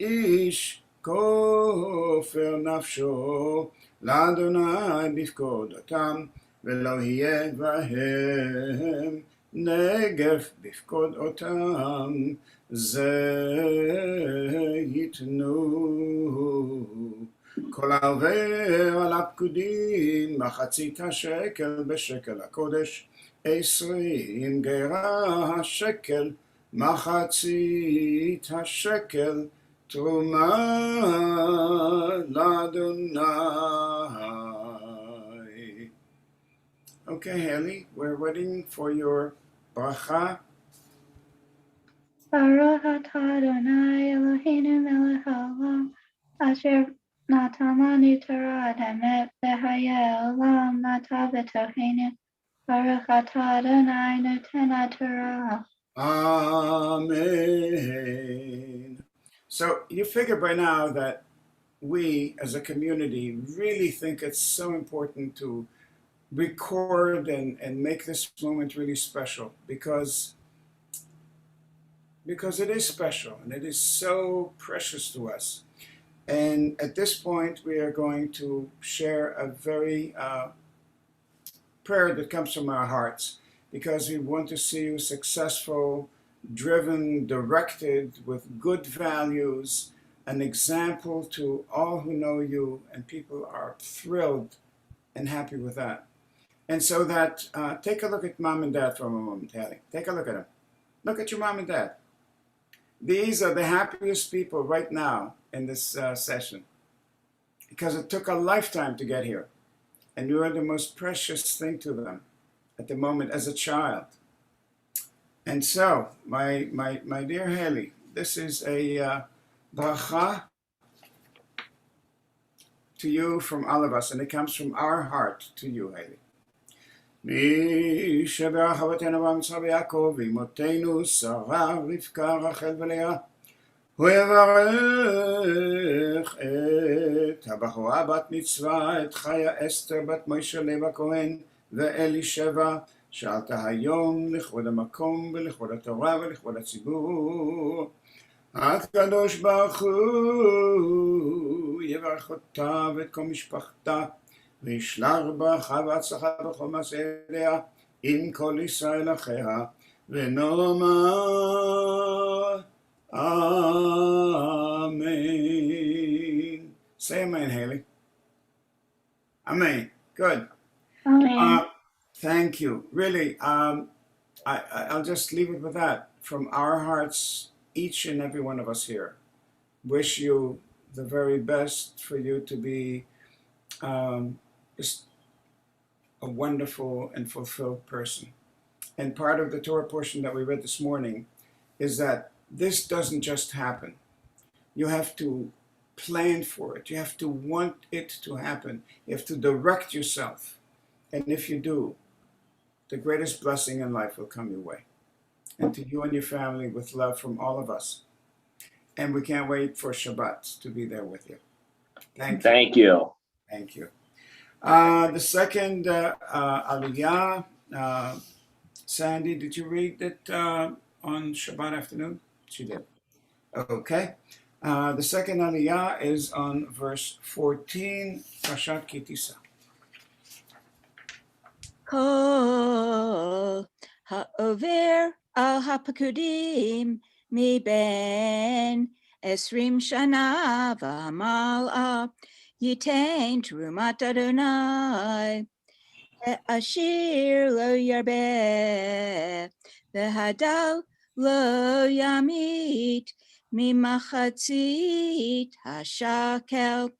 איש כופר נפשו לאדוני בפקודתם, ולא יהיה בהם נגף בפקוד אותם, זה ייתנו כל העובר על הפקודים, מחצית השקל בשקל הקודש, 20 גרה השקל, מחצית השקל, תרומה לאדוני. Okay, Haley, we're waiting for your bracha. Baruch atah Adonai Eloheinu melech haolam, asher natan lanu Torah haemet v'hayeh olam nata b'tocheinu. Baruch atah Adonai noten haTorah. Amen. So you figure by now that we as a community really think it's so important to record and make this moment really special because it is special and it is so precious to us. And at this point, we are going to share a very prayer that comes from our hearts because we want to see you successful, driven, directed with good values, an example to all who know you, and people are thrilled and happy with that. And so that, take a look at mom and dad for a moment, Haley. Take a look at them. Look at your mom and dad. These are the happiest people right now in this session because it took a lifetime to get here. And you are the most precious thing to them at the moment as a child. And so, my dear Haley, this is a bracha to you from all of us, and it comes from our heart to you, Haley. מי שברך אבותינו במצרים ויעקב ואמותינו שרה רבקה רחל ולאה הוא יברך את הבחורה בת מצווה את חיה אסתר בת מוישה לב הכהן ואלישבע שעלתה היום לכבוד המקום ולכבוד התורה ולכבוד הציבור. הקדוש ברוך הוא יברך אותה ואת כל משפחתה וישלח ברכה והצלחה בכל מעשיה עם כל ישראל אחיה ונאמר amen. Say amen, Haley. Amen. Good. Amen. Thank you. Really, I'll just leave it with that. From our hearts, each and every one of us here, wish you the very best for you to be just a wonderful and fulfilled person. And part of the Torah portion that we read this morning is that this doesn't just happen. You have to plan for it. You have to want it to happen. You have to direct yourself. And if you do, the greatest blessing in life will come your way. And to you and your family, with love from all of us. And we can't wait for Shabbat to be there with you. Thank you. Thank you. Thank you. The second Aliyah, Sandy, did you read it on Shabbat afternoon? She did. Okay. The second Aliyah is on verse 14, Parashat Ki Tisa. Kol ha'over al ha'pakudim mi ben esrim shana v'mal'a yitain terumat Adonai asher lo yarbeh v'hadal lo yamit mimachatzit hashakel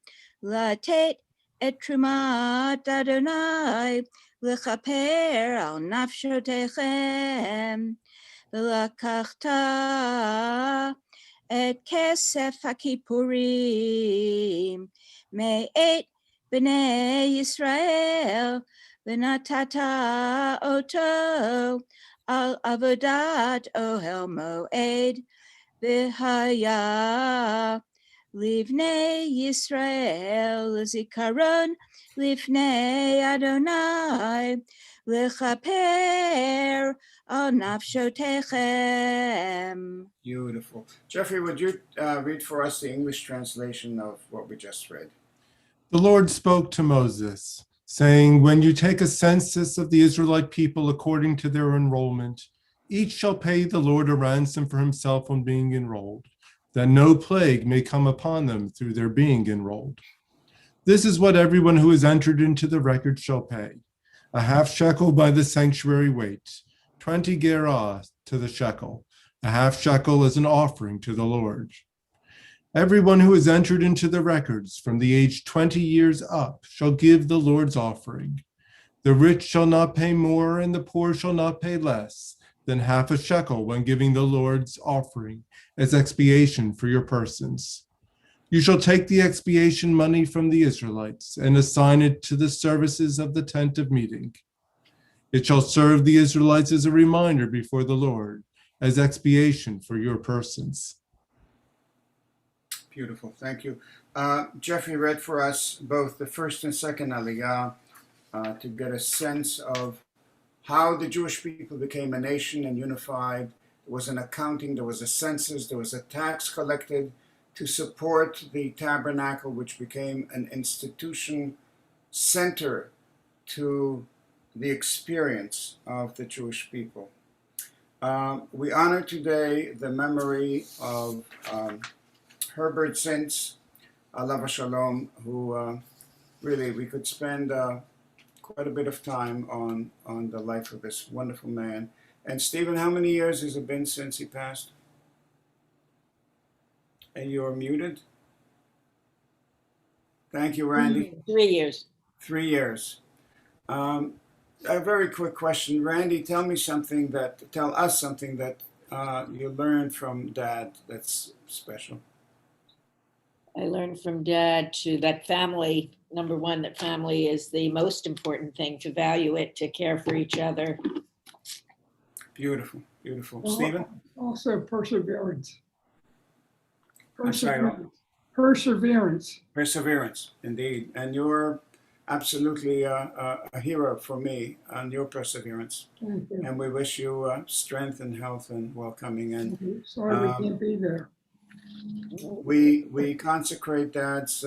latet et terumat Adonai l'chaper al nafshotechem v'lakachta et kesef hakipurim me'et b'nei Yisrael v'natata oto al avodat ohel moed v'haya livnei Yisrael zikaron Lifnei Adonai lechaper al nafshotechem. Beautiful. Jeffrey, would you read for us the English translation of what we just read? The Lord spoke to Moses, saying, when you take a census of the Israelite people according to their enrollment, each shall pay the Lord a ransom for himself on being enrolled, that no plague may come upon them through their being enrolled. This is what everyone who has entered into the record shall pay. A half shekel by the sanctuary weight, 20 gerah to the shekel. A half shekel is an offering to the Lord. Everyone who has entered into the records from the age 20 years up shall give the Lord's offering. The rich shall not pay more, and the poor shall not pay less than half a shekel when giving the Lord's offering as expiation for your persons. You shall take the expiation money from the Israelites and assign it to the services of the tent of meeting. It shall serve the Israelites as a reminder before the Lord, as expiation for your persons. Beautiful, thank you. Jeffrey read for us both the first and second Aliyah to get a sense of how the Jewish people became a nation and unified. There was an accounting, there was a census, there was a tax collected to support the tabernacle, which became an institution center to the experience of the Jewish people. We honor today the memory of Herbert Zins, alav shalom, who really we could spend quite a bit of time on the life of this wonderful man. And Stephen, how many years has it been since he passed? And you're muted. Thank you, Randy. 3 years. 3 years. A very quick question, Randy. Tell us something that you learned from Dad that's special. I learned from Dad that family, number one, that family is the most important thing, to value it, to care for each other. Beautiful, beautiful. Stephen? Also perseverance. I'm sorry. Perseverance. Perseverance, indeed. And you're absolutely a hero for me on your perseverance. Thank you. And we wish you strength and health and welcoming. And sorry we can't be there. We consecrate Dad's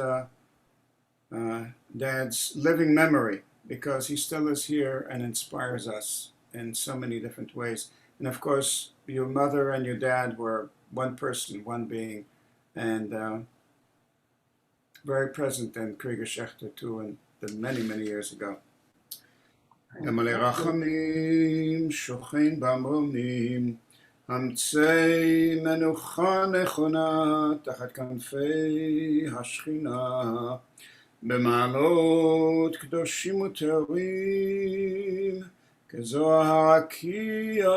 living memory, because he still is here and inspires us in so many different ways. And of course, your mother and your dad were one person, one being, and very present in Krieger Schechter too, and many, many years ago. Emale rachamim shochein b'amronim המצי מנוחה נכונה תחת כנפי השכינה במעלות קדושים וטהורים כזוהר הרקיע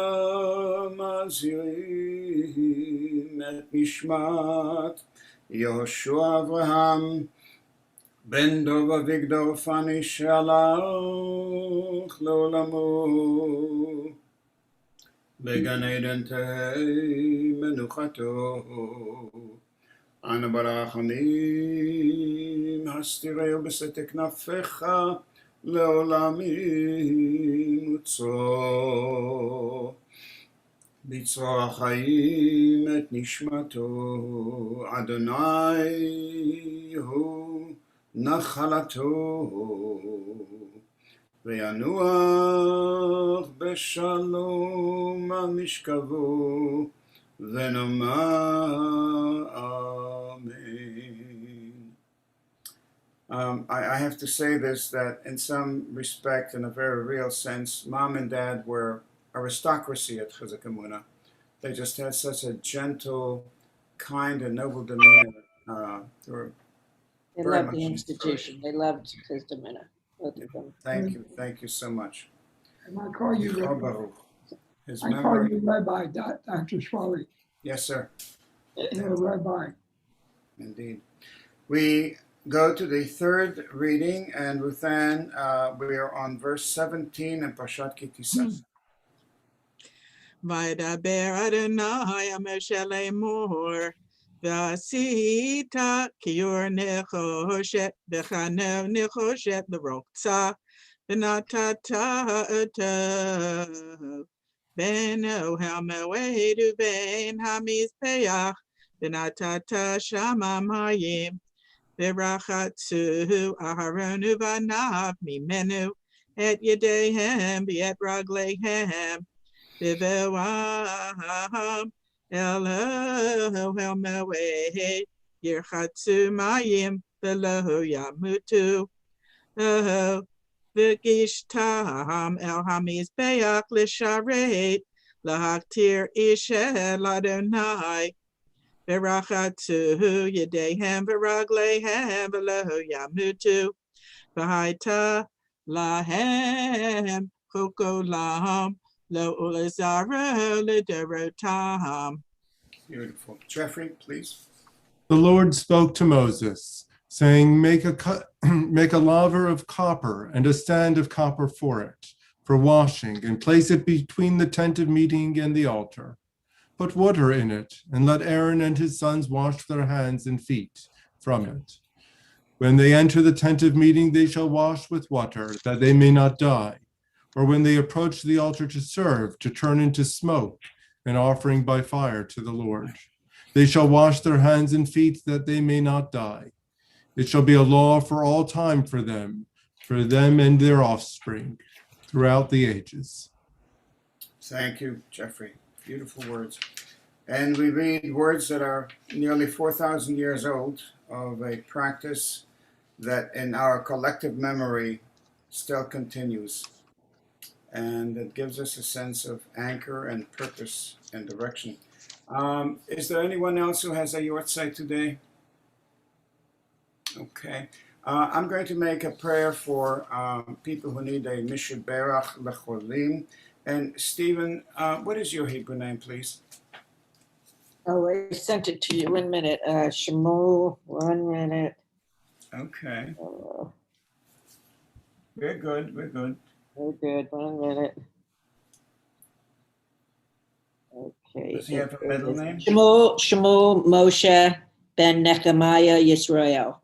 מזהירים את נשמת יהושע אברהם בן דוב אביגדור פני שהלך לעולמו בגן עדן תהי מנוחתו, אנו ברחמים הסתירהו בסתר כנפיך לעולמים וצור. בצרור החיים את נשמתו, אדוני הוא נחלתו. וינוח בשלום על משכבו ונאמר amen. I have to say this, that in some respect, in a very real sense, Mom and Dad were aristocracy at Chizuk Amuno. They just had such a gentle, kind, and noble demeanor. They loved the institution. They loved Chizuk Amuno. Thank you so much. And I call you Rabbi. I call you Rabbi, Dr. Schwally. Yes, sir. You're a rabbi. Indeed. We go to the third reading, and Ruthann, we are on verse 17 in Parshat Ki Tisa. Vaydaber Adonai Moshe lemor. Vasita kior nechoshet bechanev nechoshet l'rokza v'natata etav beno hamoedu ben hamizpeach v'natata shamam hayim v'rachatzu aharonu v'anav mimenu et yedehem v'et raglehem v'vewaham Elohel Moed Yirchatzu Mayim v'lo yamutu. V'gishtam el hamizbeach l'sharet lahaktir ishel Adonai. V'rachatu yedehem v'raglehem v'lo yamutu. V'haita lahem chokolam lo ulazaro l'derotam. Beautiful. Jeffrey, please. The Lord spoke to Moses, saying, make a laver of copper and a stand of copper for it, for washing, and place it between the tent of meeting and the altar. Put water in it, and let Aaron and his sons wash their hands and feet from it. When they enter the tent of meeting, they shall wash with water, that they may not die. Or when they approach the altar to serve, to turn into smoke, an offering by fire to the Lord. They shall wash their hands and feet, that they may not die. It shall be a law for all time for them and their offspring, throughout the ages. Thank you, Jeffrey. Beautiful words. And we read words that are nearly 4,000 years old of a practice that in our collective memory still continues. And it gives us a sense of anchor and purpose and direction. Is there anyone else who has a yortzeit today? Okay. I'm going to make a prayer for people who need a mishuberach lecholim. And Stephen, what is your Hebrew name, please? Oh, I sent it to you. 1 minute. Shemu, 1 minute. Okay. We're good. We're good. We're good. 1 minute. Okay. Does he have a middle name? Shemu Moshe ben Nehemiah Yisrael.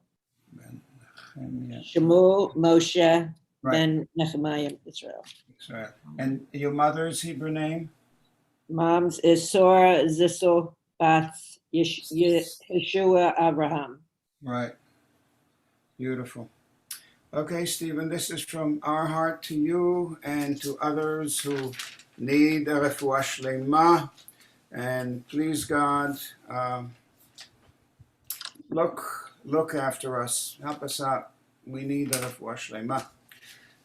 Shemu Moshe ben Nehemiah Israel. And your mother's Hebrew name? Mom's is Sora Zissel Bat Yeshua Abraham. Right. Beautiful. Okay, Stephen, this is from our heart to you and to others who need a refuah shlema. And please, God, look after us. Help us out. We need a refuah shlema.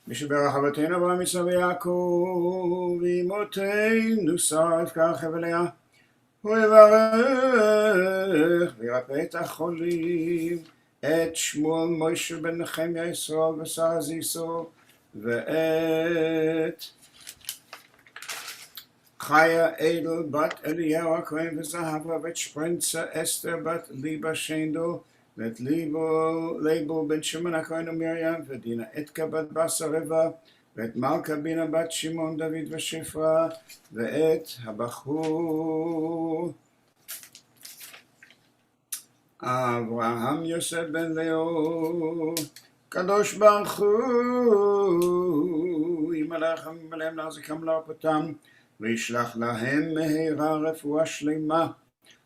משברך אבותינו אברהם יצחק ויעקב ואימותינו שרה רבקה חבליה הוא יברך וירפא את החולים את שמואל מוישה בן נחמיה ישראל ושרה זיסו ואת חיה אדל בת אליהו הכהן וזהבה ואת שפרינצה אסתר בת ליבה שיינדל ואת ליבו בן שמעון הכהן ומרים, ודינה אתקה בת בסה רבע, ואת מלכה בינה בת שמעון דוד ושפרה, ואת הבחור אברהם יוסף בן לאו, קדוש ברוך הוא, ימלך עליהם להחזיקם להרפאתם, וישלח להם מהרה רפואה שלמה,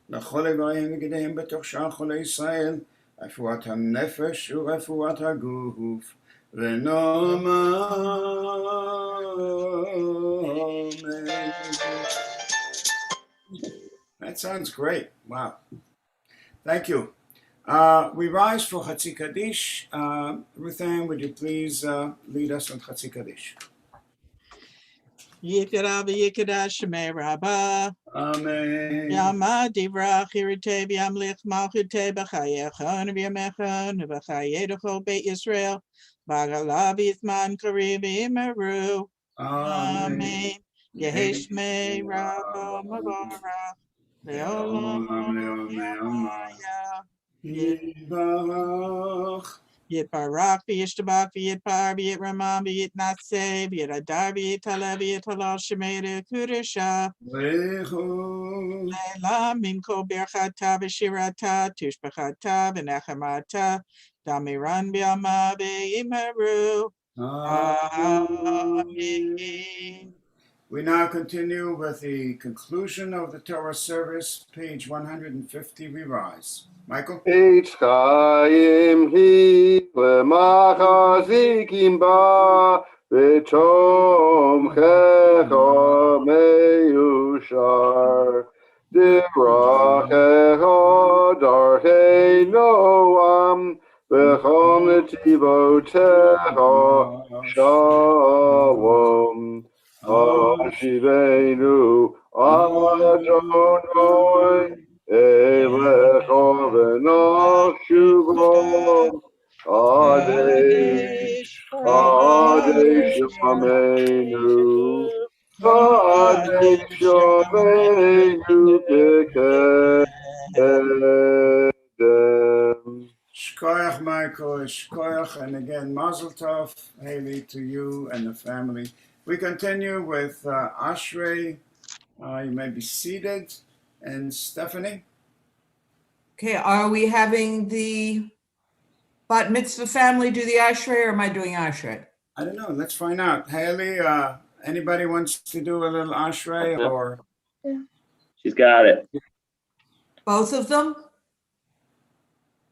לכל איבריהם וגידיהם בתוך שאר חולי ישראל, רפואת הנפש ורפואת הגוף, ונאמר אמן. That sounds great. Wow. Thank you. We rise for Chatzi Kaddish. Ruth Ann, would you please lead us on Chatzi Kaddish? Yikara v'yikada shemei rabba. Amen. Yama divrach irite v'yamlich malchute b'chayechon v'yamechon v'chayedecho beit Yisrael v'agala v'yizman karev v'imeru. Amen. Yehi shmei rabba mavarach le'olam Yivarach. Yitbarach v'yishtabach v'yitpar v'yitramam v'yitnatseh v'yitadar v'yitala v'yitalal shemei kudesha le'la minko berchata v'shirata tushbachata v'nechamata damiran v'yama v'imeru. Amen. We now continue with the conclusion of the Torah service, page 150. We rise. Michael? Eitz Chaim hi lemachzikim ba v'tomchecha meyushar dirachecha darchei noam V'chol netivotecha shalom. Ashivenu Adonai Elecha v'nashuvo Kadesh Kadesh Yameinu Kadesh Yameinu Kekedem. Shkoyach, Michael, Shkoyach, and again, Mazel Tov, Haley, to you and the family. We continue with Ashrei. You may be seated. And Stephanie? Okay, are we having the bat mitzvah family do the ashrei, or am I doing ashrei? I don't know. Let's find out. Haley, anybody wants to do a little Ashrei or? She's got it. Both of them?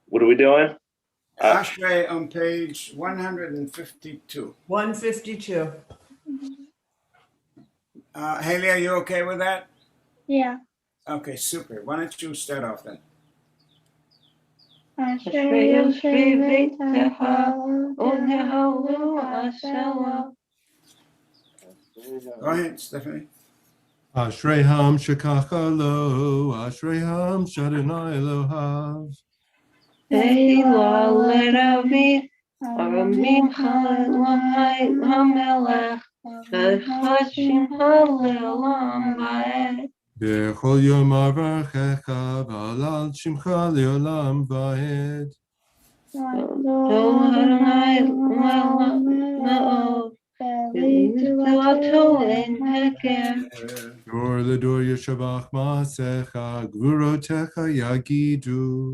What are we doing? Ashrei on page 152. 152. Haley, are you okay with that? Yeah. Okay, super. Why don't you start off then? Ashrei Yoshe Beitecha Unehalu Ashelah. Go ahead, Stephanie. Ashrei-ham shekacha lo, Ashrei-ham shadonai Elohav. Tehillah leRavi, Aramimcha Elohai HaMelech, V'chashimcha le'olam va'ed. B'chol yom avarchecha, v'alal shimcha le'olam va'ed. Tov Adonai le'olam me'od, V'litzilato en heker. Dor l'dor yeshavach ma'asecha, gvurotecha yagidu.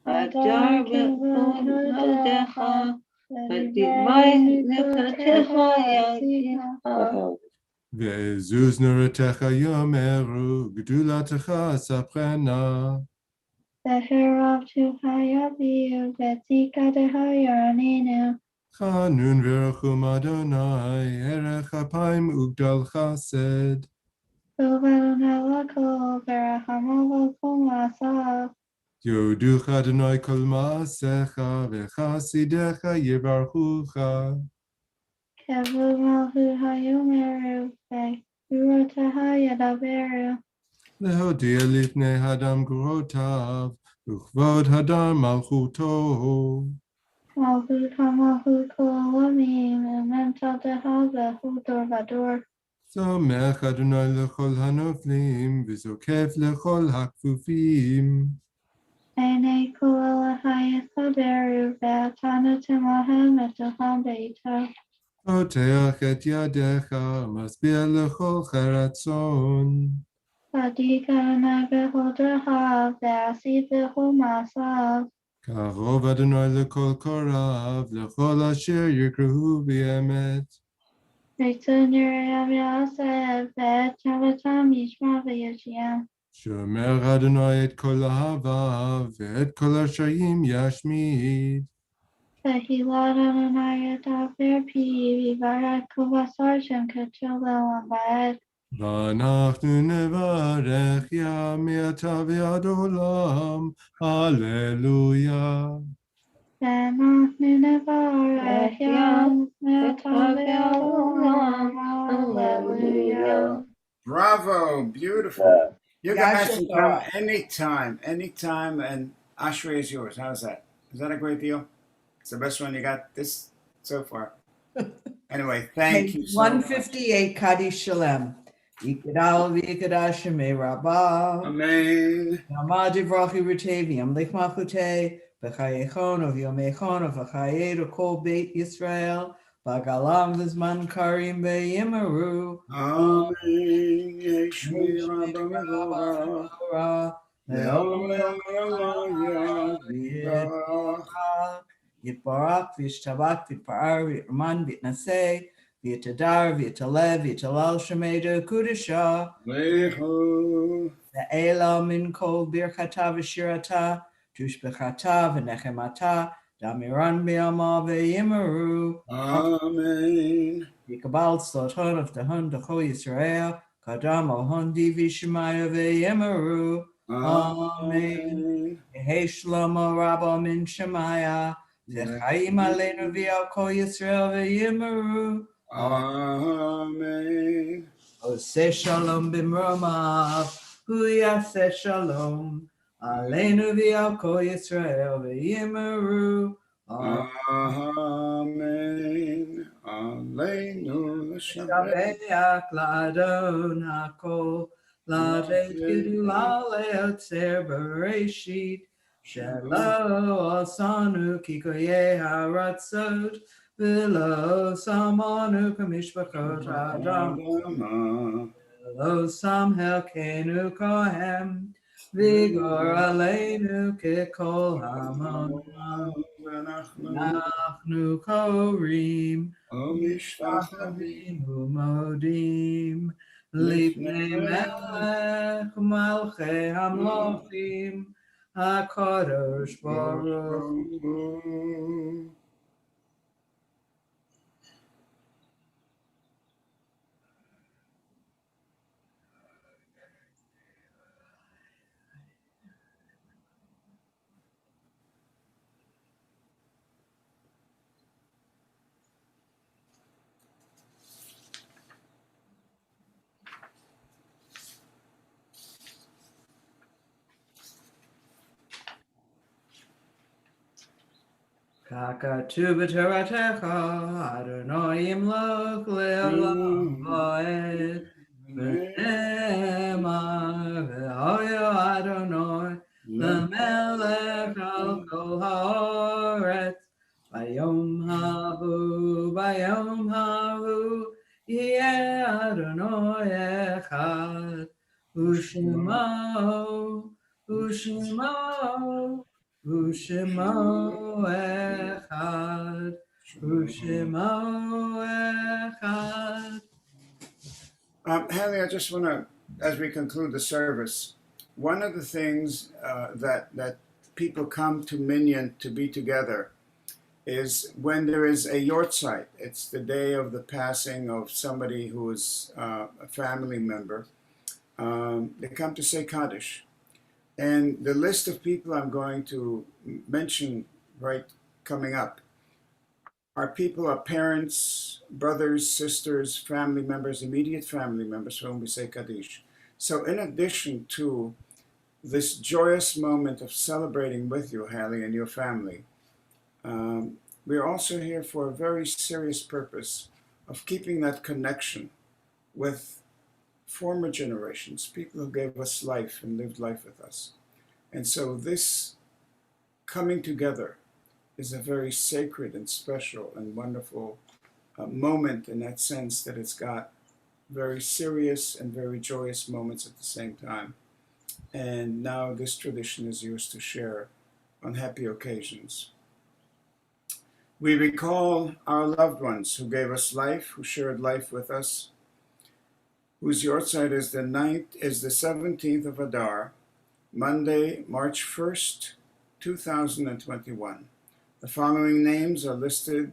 Adar v'hodecha, v'divai nefetecha yazicha. Ve'ezuz nuretecha yomeru, gdulatecha saprena. Zehirav tuchayaviu, v'tzikatecha yaraninu. Chanun v'rachum Adonai, erech apayim ugdal chesed. Tov Adonai l'kol, v'rachamo v'kol ma'asav. Yoduch Adonai kol ma'asecha, v'chasidecha yivarchucha. Kevod malchu hayomeru, v'gvurotecha yadaberu. Lehodia lifnei hadam gorotav, uchvod hadam malchuto. Malchut hamalchut kol olamim, u'memtaltecha v'chut dor v'dor. Somech Adonai lechol hanoflim, v'zokef lechol hakfufim. Einei kol elahai yichaberu, v'atanatim lahem etochem be'ita. Poteach et yadecha, masbir lechol cheratzon. Vadik Adonai b'chol drachav, v'asid b'chol ma'asav. Karov Adonai lekol korav, lechol asher yikrehu v'emet. Ritzon Yirav Yaseh, v'et Shavatam Yishma v'yoshiam. Shomer Adonai et kol ahavav, v'et kol hashayim yashmid. V'hilad Adonai yadaber pi, v'yivarak kol basar shem kachol le'olam va'ed. V'anachnu nevarech yamei ata v'ad olam. Hallelujah. V'anachnu nevarech yam me'ata v'ad olam. Hallelujah. Bravo, beautiful. You guys can come anytime, and Ashrei is yours. How's that? Is that a great deal? It's the best one you got this so far. Anyway, thank you so much. 158 Kaddish Shalem. Yikadal v'yikadash shemei rabbah. Amen. Yamad yivrachi v'tevi, yamlich malchutei, v'chayechon of yomechon of v'chayed of kol beit Yisrael, v'galam v'zman karim ve'yimaru. Amen. Yeshmi Rabba Mevorach. Yitbarak v'yishtabak v'yitpa'ar v'yitman v'yitnaseh v'yitadar v'yitalev v'yitalal shemeda kudisha ve'ela min kol birchata v'shirata tushbechata v'nechemata damiran b'yama v'yimaru. Amen. Yikabal sloton of the hun dechol Yisrael kadam al hun divi shemaya v'yimaru. Amen. Yehi Shlomo Rabba Min Shemaya. V'chaim aleinu v'al kol Yisrael v'yimeru. Amen. Oseh shalom b'mromav. Hu yaseh shalom. Aleinu v'al kol Yisrael v'yimeru. Amen. Aleinu l'shabeach Shabeach la'adon hakol. Lavet gidula le'otzer bereshit. Shelo asanu kikoye haratzot. V'lo samanu kamishpachot adam. V'lo sam helkenu kohem. Vigor aleinu kekol hamon. Nachnu korim. Mishtachavim umodim. Lifnei melech malchei hamlochim. HaKadosh Baruch Hu. Kakatu b'toratecha, Adonai yimloch le'olam va'ed. V'ne'emar v'hoyo Adonai l'melech al kol ha'oretz. Bayom havu, yeh Adonai echad. U'shemo, U'shemo echad, U'shemo echad. Hallie, I just want to, as we conclude the service, one of the things that people come to Minyan to be together is when there is a yortzeit. It's the day of the passing of somebody who is a family member. They come to say Kaddish. And the list of people I'm going to mention right coming up are parents, brothers, sisters, family members, immediate family members for whom we say Kaddish. So in addition to this joyous moment of celebrating with you, Hallie, and your family, we're also here for a very serious purpose of keeping that connection with former generations, people who gave us life and lived life with us. And so this coming together is a very sacred and special and wonderful moment in that sense that it's got very serious and very joyous moments at the same time. And now this tradition is yours to share on happy occasions. We recall our loved ones who gave us life, who shared life with us, whose yortzeit is the 17th of Adar, Monday, March 1st, 2021. The following names are listed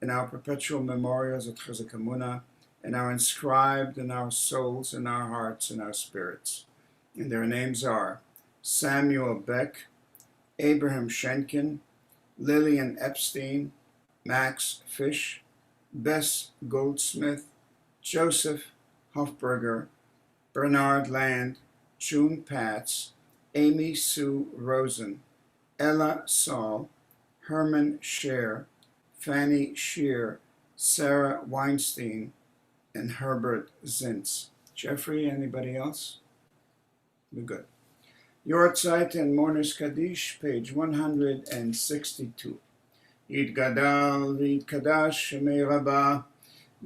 in our perpetual memorials at Chizuk Amuno and are inscribed in our souls, in our hearts, in our spirits. And their names are Samuel Beck, Abraham Schenkin, Lillian Epstein, Max Fish, Bess Goldsmith, Joseph Hofberger, Bernard Land, June Patz, Amy Sue Rosen, Ella Saul, Herman Scher, Fanny Shear, Sarah Weinstein, and Herbert Zintz. Jeffrey, anybody else? We're good. Yortzeit and Mourner's Kaddish, page 162. Yitgadal v'yitkadash shemei Rabbah,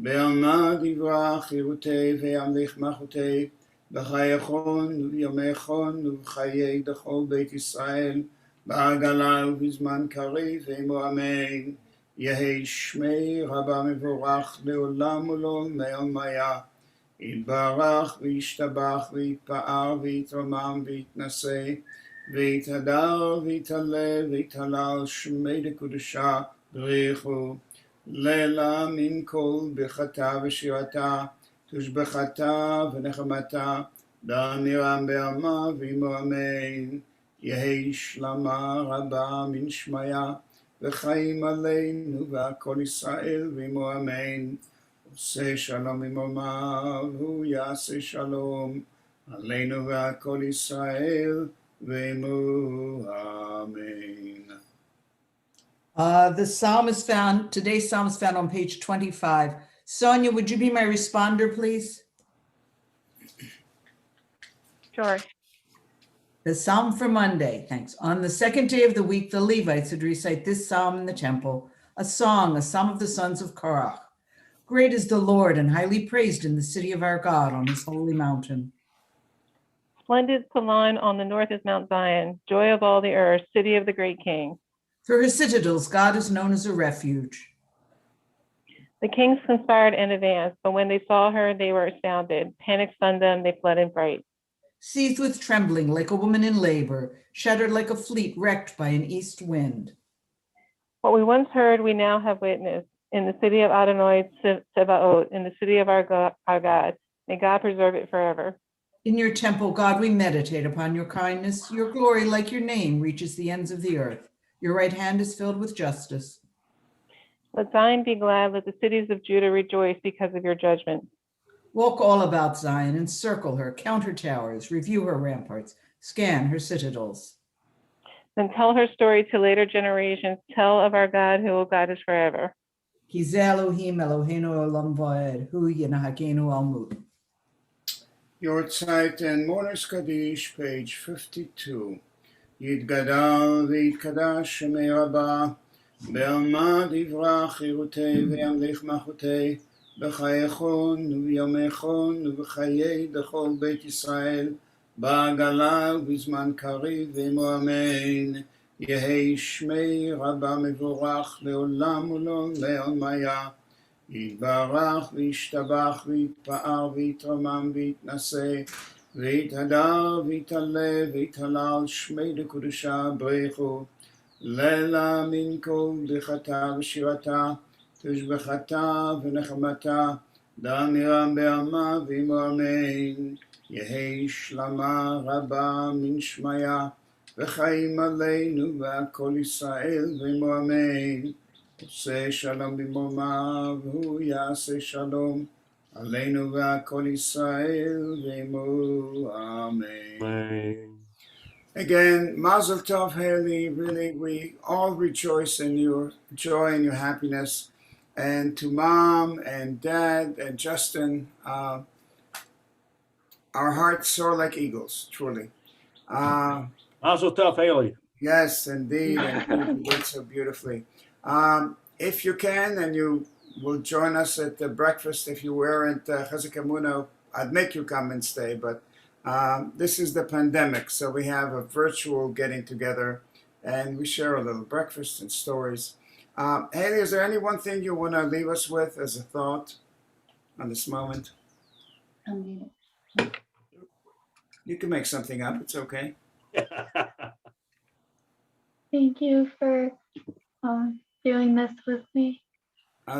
be'alma divrach chirutei ve'amlich machutei, b'chayechon u'yomechon u'b'chayei d'chol Beit Yisrael, ba'agala u'b'zman kariv ve'emo amen. Yehi shmei Rabbah mevorach le'olam u'l'ol me'almaya. יתברך וישתבח ויתפאר ויתרומם ויתנשא ויתהדר ויתעלה ויתהלל שמי דקודשה בריחו לילה מן כל ברכתה ושירתה תושבחתה ונחמתה דמירם בעלמא ועמו אמן. יהי שלמה רבה מן שמיה, וחיים עלינו והכל ישראל ועמו אמן. עושה שלום עממה, והוא יעשה שלום עלינו והכל ישראל ועמו אמן. The psalm is found, today's psalm is found on page 25. Sonia, would you be my responder, please? Sure. The psalm for Monday, thanks. On the second day of the week, the Levites would recite this psalm in the temple, a psalm of the sons of Korach. Great is the Lord and highly praised in the city of our God on his holy mountain. Splendid Salon on the north is Mount Zion, joy of all the earth, city of the great king. Through her citadels, God is known as a refuge. The kings conspired in advance, but when they saw her, they were astounded. Panic stunned them, they fled in fright. Seized with trembling like a woman in labor, shattered like a fleet wrecked by an east wind. What we once heard, we now have witnessed. In the city of Adonai Tsebaot, in the city of our God. May God preserve it forever. In your temple, God, we meditate upon your kindness. Your glory, like your name, reaches the ends of the earth. Your right hand is filled with justice. Let Zion be glad. Let the cities of Judah rejoice because of your judgment. Walk all about Zion, encircle her, count her towers, review her ramparts, scan her citadels. Then tell her story to later generations. Tell of our God who will guide us forever. Ki ze Elohim Eloheinu olam va'ed, hu yenahakenu almut. Yortzeit and Mourners Kaddish, page 52. יתגדל ויתקדש שמי רבה, בעלמא דברה חירותי וימליך מלכותי, בחייכון וביומייכון ובחיי דכל בית ישראל, בעגלה ובזמן קריב ועמו אמן. יהי שמי רבה מבורך לעולם ולעולם היה. יתברך וישתבח ויתפאר ויתרומם ויתנשא ויתהדר ויתעלה ויתהלל שמי דקודשה ברכו. לילה מן כל בדיחתה ושירתה, תשבחתה ונחמתה, דמירם בעלמא ועמו אמן. יהי שלמה רבה מן שמיה, וחיים עלינו והכל ישראל ועמו אמן. עושה שלום במרומיו, והוא יעשה שלום עלינו והכל ישראל ועמו amen. Again, Mazel Tov, Haley. Really, we all rejoice in your joy and your happiness. And to Mom and Dad and Justin, our hearts soar like eagles, truly. Mazel Tov, Haley. Yes, indeed, and you did so beautifully. If you can, and you will join us at the breakfast, if you weren't Chizuk Amuno, I'd make you come and stay, but this is the pandemic, so we have a virtual getting together, and we share a little breakfast and stories. Haley, is there any one thing you want to leave us with as a thought on this moment? You can make something up, it's okay. Thank you for doing this with me.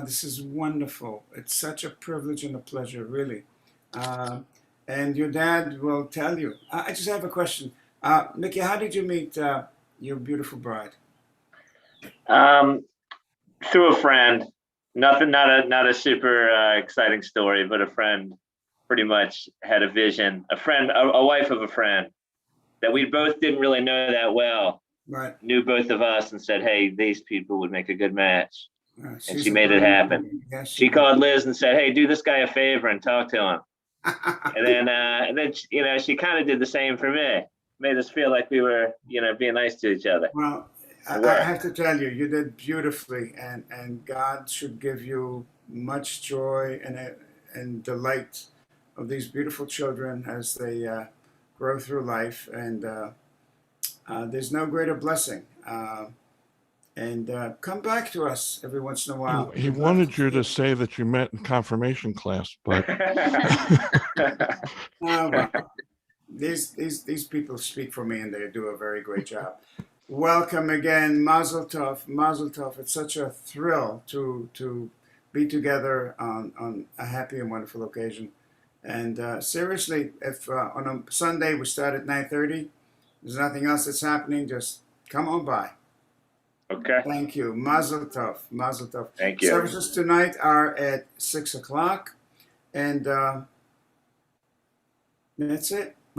This is wonderful. It's such a privilege and a pleasure, really. And your dad will tell you. I just have a question. Mickey, how did you meet your beautiful bride? Through a friend. Not a super exciting story, but a friend pretty much had a vision. A wife of a friend that we both didn't really know that well. Right. Knew both of us and said, hey, these people would make a good match. And she made it happen. Yes, she called Liz and said, hey, do this guy a favor and talk to him. and then you know, she kind of did the same for me. Made us feel like we were, you know, being nice to each other. Well, I have to tell you, you did beautifully, and God should give you much joy and delight of these beautiful children as they grow through life. And there's no greater blessing. And come back to us every once in a while. He wanted you to say that you met in confirmation class, but well, these people speak for me, and they do a very great job. Welcome again, Mazel Tov, Mazel Tov. It's such a thrill to be together on a happy and wonderful occasion. And seriously, if on a Sunday we start at 9:30, there's nothing else that's happening, just come on by. Okay. Thank you. Mazel tov. Mazel tov. Thank you. Services tonight are at 6 o'clock. And that's it.